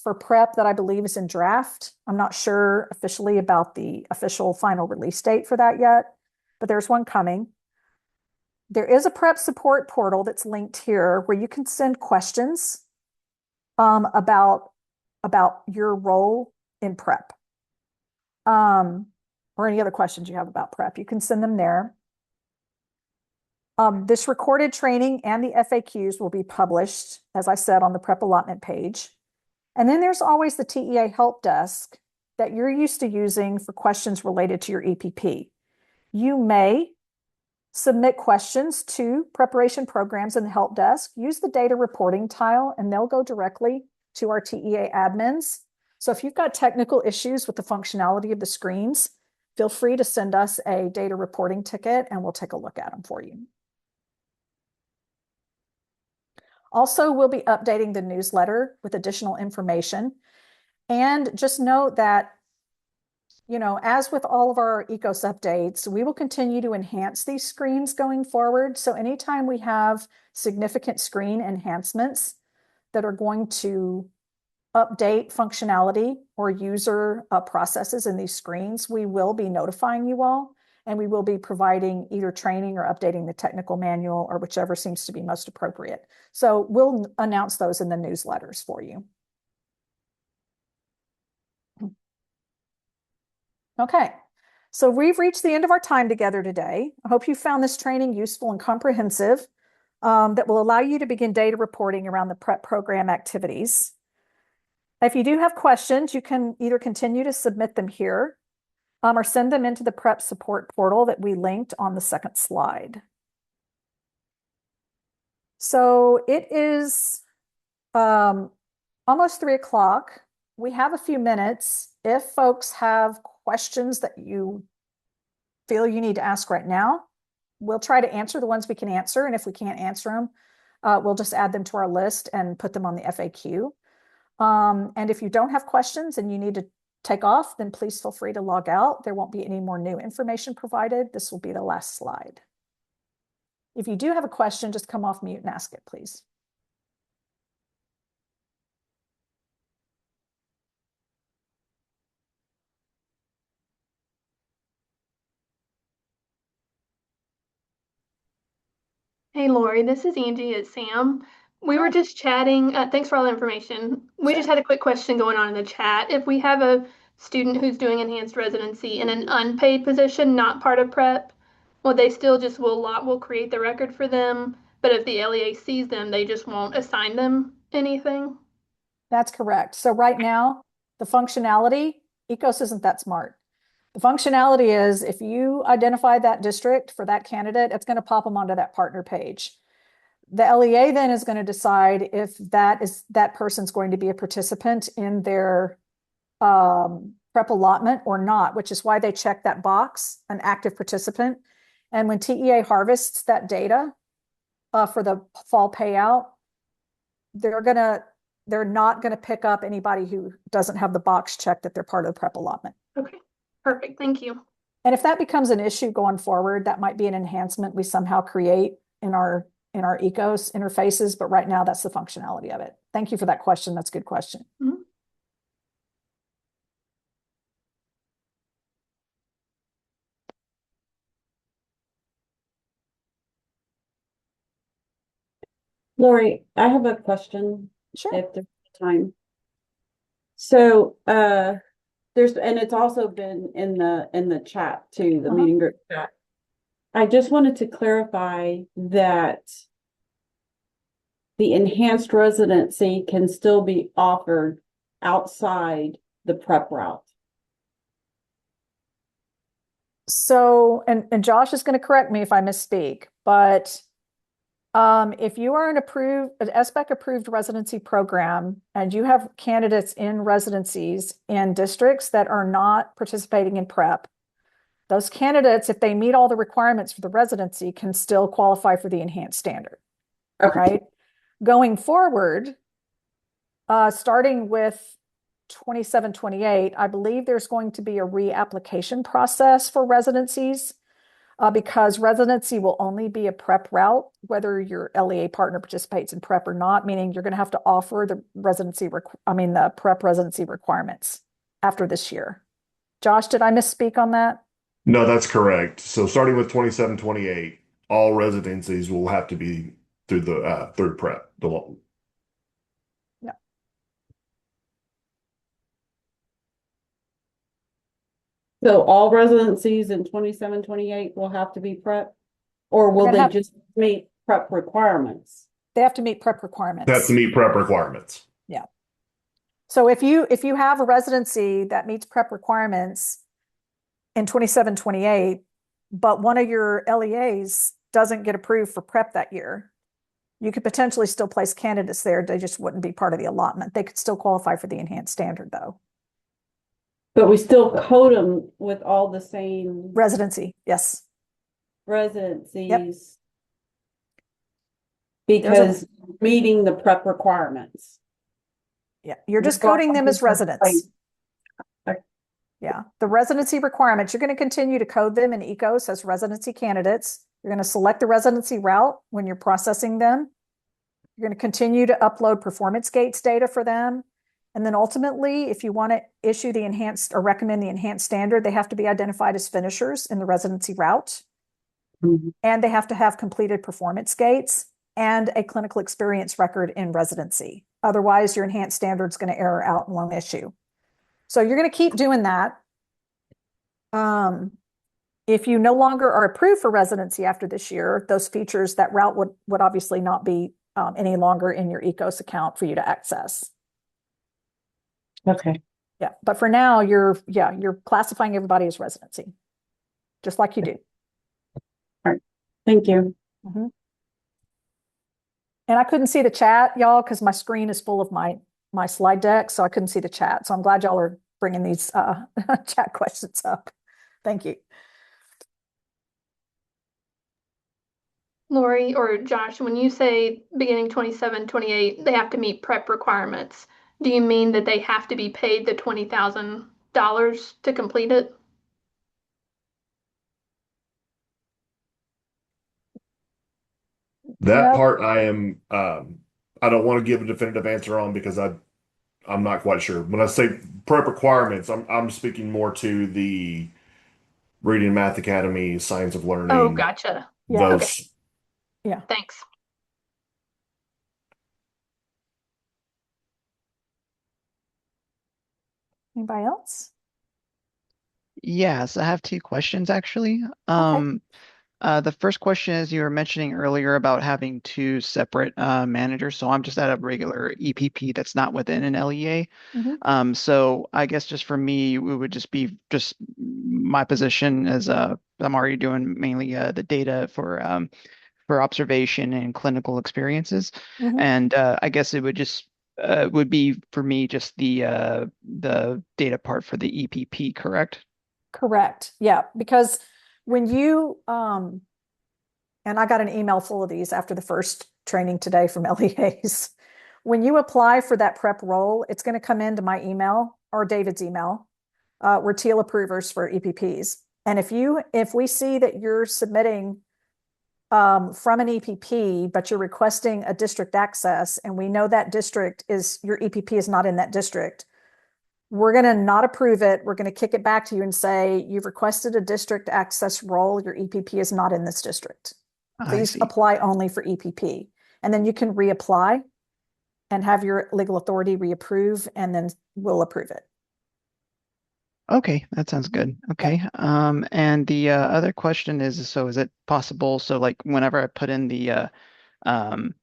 for prep that I believe is in draft. I'm not sure officially about the official final release date for that yet, but there's one coming. There is a prep support portal that's linked here where you can send questions about your role in prep, or any other questions you have about prep. You can send them there. This recorded training and the FAQs will be published, as I said, on the prep allotment page. And then there's always the TEA help desk that you're used to using for questions related to your EPP. You may submit questions to preparation programs in the help desk, use the data reporting tile, and they'll go directly to our TEA admins. So if you've got technical issues with the functionality of the screens, feel free to send us a data reporting ticket and we'll take a look at them for you. Also, we'll be updating the newsletter with additional information. And just note that, as with all of our ECOS updates, we will continue to enhance these screens going forward. So anytime we have significant screen enhancements that are going to update functionality or user processes in these screens, we will be notifying you all. And we will be providing either training or updating the technical manual or whichever seems to be most appropriate. So we'll announce those in the newsletters for you. Okay, so we've reached the end of our time together today. I hope you found this training useful and comprehensive that will allow you to begin data reporting around the prep program activities. If you do have questions, you can either continue to submit them here or send them into the prep support portal that we linked on the second slide. So it is almost 3 o'clock. We have a few minutes. If folks have questions that you feel you need to ask right now, we'll try to answer the ones we can answer. And if we can't answer them, we'll just add them to our list and put them on the FAQ. And if you don't have questions and you need to take off, then please feel free to log out. There won't be any more new information provided. This will be the last slide. If you do have a question, just come off mute and ask it, please. Hey Lori, this is Angie at Sam. We were just chatting. Thanks for all the information. We just had a quick question going on in the chat. If we have a student who's doing enhanced residency in an unpaid position, not part of prep, well, they still just will create the record for them. But if the LEA sees them, they just won't assign them anything. That's correct. So right now, the functionality, ECOS isn't that smart. The functionality is if you identify that district for that candidate, it's going to pop them onto that partner page. The LEA then is going to decide if that person's going to be a participant in their prep allotment or not, which is why they check that box, an active participant. And when TEA harvests that data for the fall payout, they're not going to pick up anybody who doesn't have the box checked that they're part of the prep allotment. Okay, perfect. Thank you. And if that becomes an issue going forward, that might be an enhancement we somehow create in our ECOS interfaces, but right now that's the functionality of it. Thank you for that question. That's a good question. Mm-hmm. Lori, I have a question. Sure. If there's time. So and it's also been in the chat too, the meeting group chat. I just wanted to clarify that the enhanced residency can still be offered outside the prep route. So, and Josh is going to correct me if I misspeak, but if you are an SBEC approved residency program and you have candidates in residencies in districts that are not participating in prep, those candidates, if they meet all the requirements for the residency, can still qualify for the enhanced standard, Okay. right? Going forward, starting with 27, 28, I believe there's going to be a reapplication process for residencies because residency will only be a prep route, whether your LEA partner participates in prep or not, meaning you're going to have to offer the the prep residency requirements after this year. Josh, did I misspeak on that? No, that's correct. So starting with 27, 28, all residencies will have to be through the through prep. Yeah. So all residencies in 27, 28 will have to be prep? Or will they just meet prep requirements? They have to meet prep They have requirements. to meet prep requirements. Yeah. So if you have a residency that meets prep requirements in 27, 28, but one of your LEAs doesn't get approved for prep that year, you could potentially still place candidates there. They just wouldn't be part of the allotment. They could still qualify for the enhanced standard though. But we still code them with all the same Residency, yes. residencies because meeting the prep requirements. Yeah, you're just coding them as residents. Yeah, the residency requirements, you're going to continue to code them in ECOS as residency candidates. You're going to select the residency route when you're processing them. You're going to continue to upload performance gates data for them. And then ultimately, if you want to issue the enhanced or recommend the enhanced standard, they have to be identified as finishers in the residency route. Mhm. And they have to have completed performance gates and a clinical experience record in residency. Otherwise, your enhanced standard is going to error out and won't issue. So you're going to keep doing that. If you no longer are approved for residency after this year, those features, that route would obviously not be any longer in your ECOS account for you to access. Okay. Yeah, but for now, you're classifying everybody as residency, just like you do. All right. Thank you. Mm-hmm. And I couldn't see the chat, y'all, because my screen is full of my slide deck, so I couldn't see the chat. So I'm glad y'all are bringing these chat questions up. Thank you. Lori or Josh, when you say beginning 27, 28, they have to meet prep requirements, do you mean that they have to be paid the $20,000 to complete it? That Yep. part I don't want to give a definitive answer on because I'm not quite sure. When I say prep requirements, I'm speaking more to the Reading Math Academy, Science of Learning. Oh, gotcha. Yeah. Those. Okay. Yeah. Thanks. Anybody else? Yes, I have two questions actually. Okay. The first question is you were mentioning earlier about having two separate managers. So I'm just at a regular EPP that's not within an LEA. Mm-hmm. So I guess just for me, it would just be just my position as I'm already doing mainly the data for observation and clinical experiences. Mm-hmm. And I guess it would just would be for me just the data part for the EPP, correct? Correct. Yeah, because when you and I got an email full of these after the first training today from LEAs. When you apply for that prep role, it's going to come into my email or David's email. We're teal approvers for EPPs. And if we see that you're submitting from an EPP, but you're requesting a district access, and we know that district is your EPP is not in that district, we're going to not approve it. We're going to kick it back to you and say, you've requested a district access role. Your EPP is not in this district. I Please see. apply only for EPP. And then you can reapply and have your legal authority reapprove, and then we'll approve it. Okay, that sounds good. Okay. And the other question is, so is it possible, so like whenever I put in the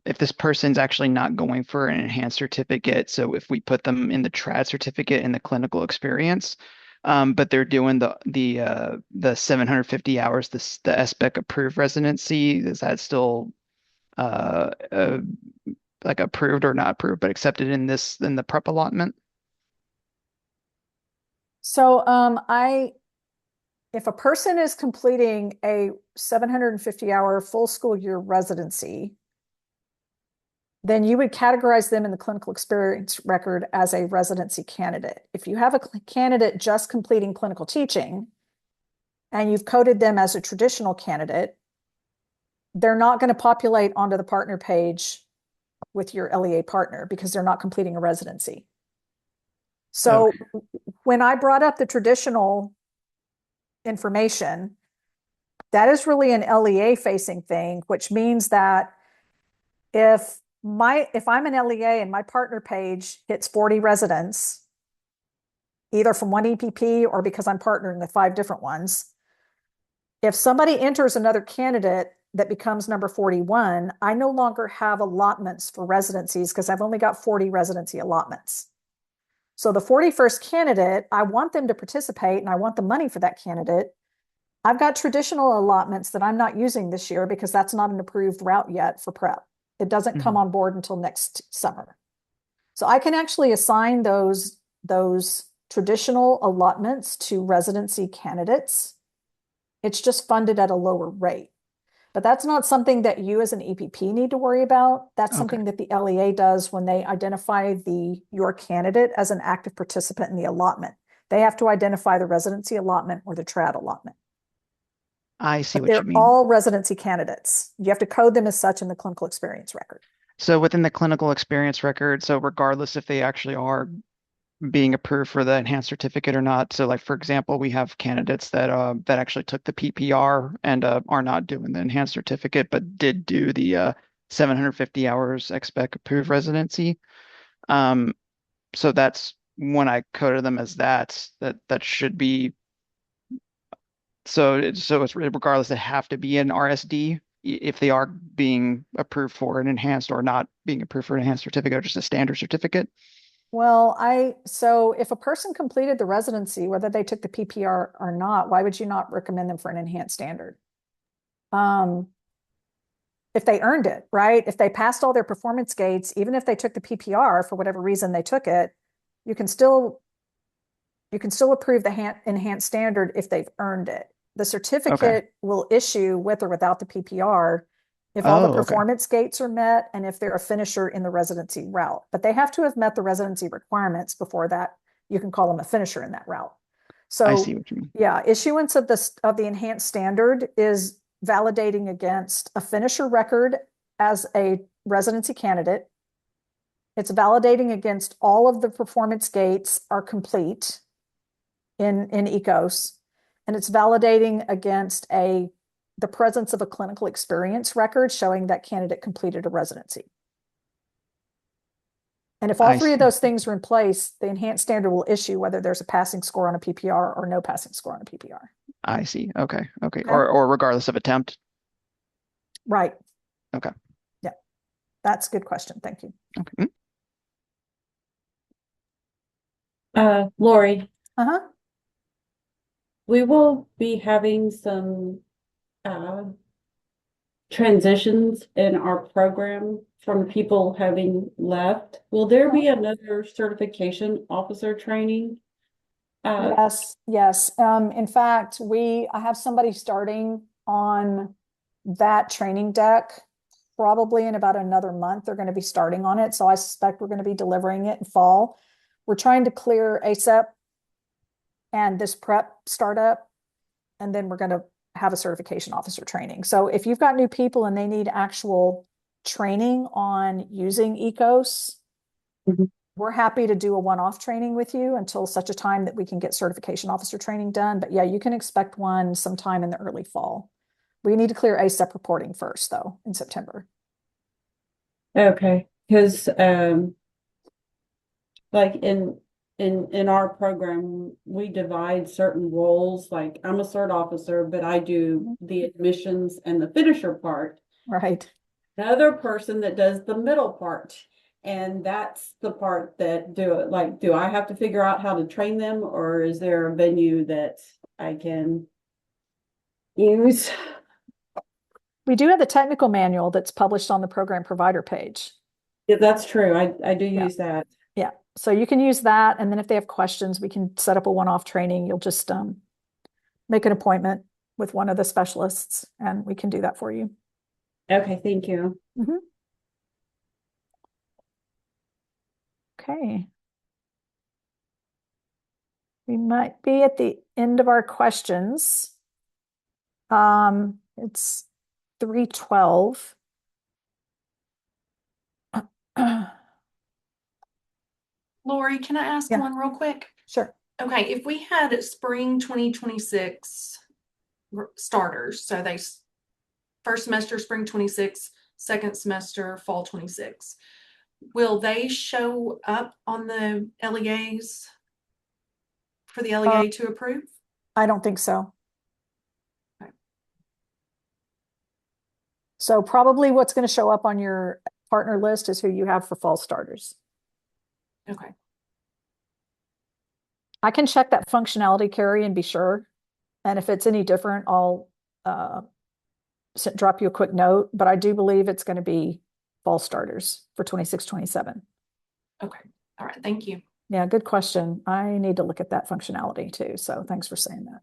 if this person's actually not going for an enhanced certificate, so if we put them in the trad certificate in the clinical experience, but they're doing the 750 hours, the SBEC approved residency. Is that still uh, uh like approved or not approved, but accepted in the prep allotment? So if a person is completing a 750-hour full school year residency, then you would categorize them in the clinical experience record as a residency candidate. If you have a candidate just completing clinical teaching and you've coded them as a traditional candidate, they're not going to populate onto the partner page with your LEA partner because they're not completing a residency. So when I brought up the traditional information, that is really an LEA facing thing, which means that if I'm an LEA and my partner page hits 40 residents, either from one EPP or because I'm partnering with 5 different ones, if somebody enters another candidate that becomes number 41, I no longer have allotments for residencies because I've only got 40 residency allotments. So the 41st candidate, I want them to participate and I want the money for that candidate. I've got traditional allotments that I'm not using this year because that's not an approved route yet for prep. It doesn't come on board until next summer. So I can actually assign those traditional allotments to residency candidates. It's just funded at a lower rate. But that's not something that you as an EPP need to worry about. That's something that the LEA does when they identify your candidate as an active participant in the allotment. They have to identify the residency allotment or the trad allotment. I see what They're you mean. all residency candidates. You have to code them as such in the clinical experience record. So within the clinical experience record, so regardless if they actually are being approved for the enhanced certificate or not. So like, for example, we have candidates that actually took the PPR and are not doing the enhanced certificate, but did do the 750 hours expect approved residency. So that's when I coded them as that should be. So it's regardless, they have to be an RSD if they are being approved for an enhanced or not being approved for an enhanced certificate or just a standard certificate. Well, so if a person completed the residency, whether they took the PPR or not, why would you not recommend them for an enhanced standard? If they earned it, right? If they passed all their performance gates, even if they took the PPR for whatever reason they took it, you can still approve the enhanced standard if they've earned it. The certificate will issue with or without the PPR if all the performance gates are met and if they're a finisher in the residency route. But they have to have met the residency requirements before that you can call them a finisher in that route. So I see what you mean. Yeah, issuance of the enhanced standard is validating against a finisher record as a residency candidate. It's validating against all of the performance gates are complete in ECOS, and it's validating against the presence of a clinical experience record showing that candidate completed a residency. And if all 3 of those things are in place, the enhanced standard will issue whether there's a passing score on a PPR or no passing score on a PPR. I see. Okay. Or regardless of attempt. Right. Okay. Yeah. That's a good question. Thank you. Okay. Lori, we will be having some transitions in our program from people having left. Will there be another certification officer training? Yes. In fact, I have somebody starting on that training deck probably in about another month. They're going to be starting on it. So I suspect we're going to be delivering it in fall. We're trying to clear ACEP and this prep startup, and then we're going to have a certification officer training. So if you've got new people and they need actual training on using ECOS, we're happy to do a one-off training with you until such a time that we can get certification officer training done. But yeah, you can expect one sometime in the early fall. We need to clear ACEP reporting first, though, in September. Okay, because like in our program, we divide certain roles. Like I'm a cert officer, but I do the admissions and the finisher part. Right. Another person that does the middle part. And that's the part that do I have to figure out how to train them, or is there a venue that I can use? We do have the technical manual that's published on the program provider page. Yeah, that's true. I do Yeah. use that. Yeah, so you can use that, and then if they have questions, we can set up a one-off training. You'll just make an appointment with one of the specialists, and we can do that for you. Okay, thank you. Mhm. Okay. We might be at the end of our questions. It's 3:12. Lori, can I ask Yeah. one real quick? Sure. Okay, if we had spring 2026 starters, so first semester spring 26, second semester fall 26, will they show up on the LEAs for the LEA to approve? I don't think so. Okay. So probably what's going to show up on your partner list is who you have for fall starters. Okay. I can check that functionality, Carrie, and be sure. And if it's any different, I'll drop you a quick note, but I do believe it's going to be fall starters for 26, 27. Okay. All right. Thank you. Yeah, good question. I need to look at that functionality too. So thanks for saying that.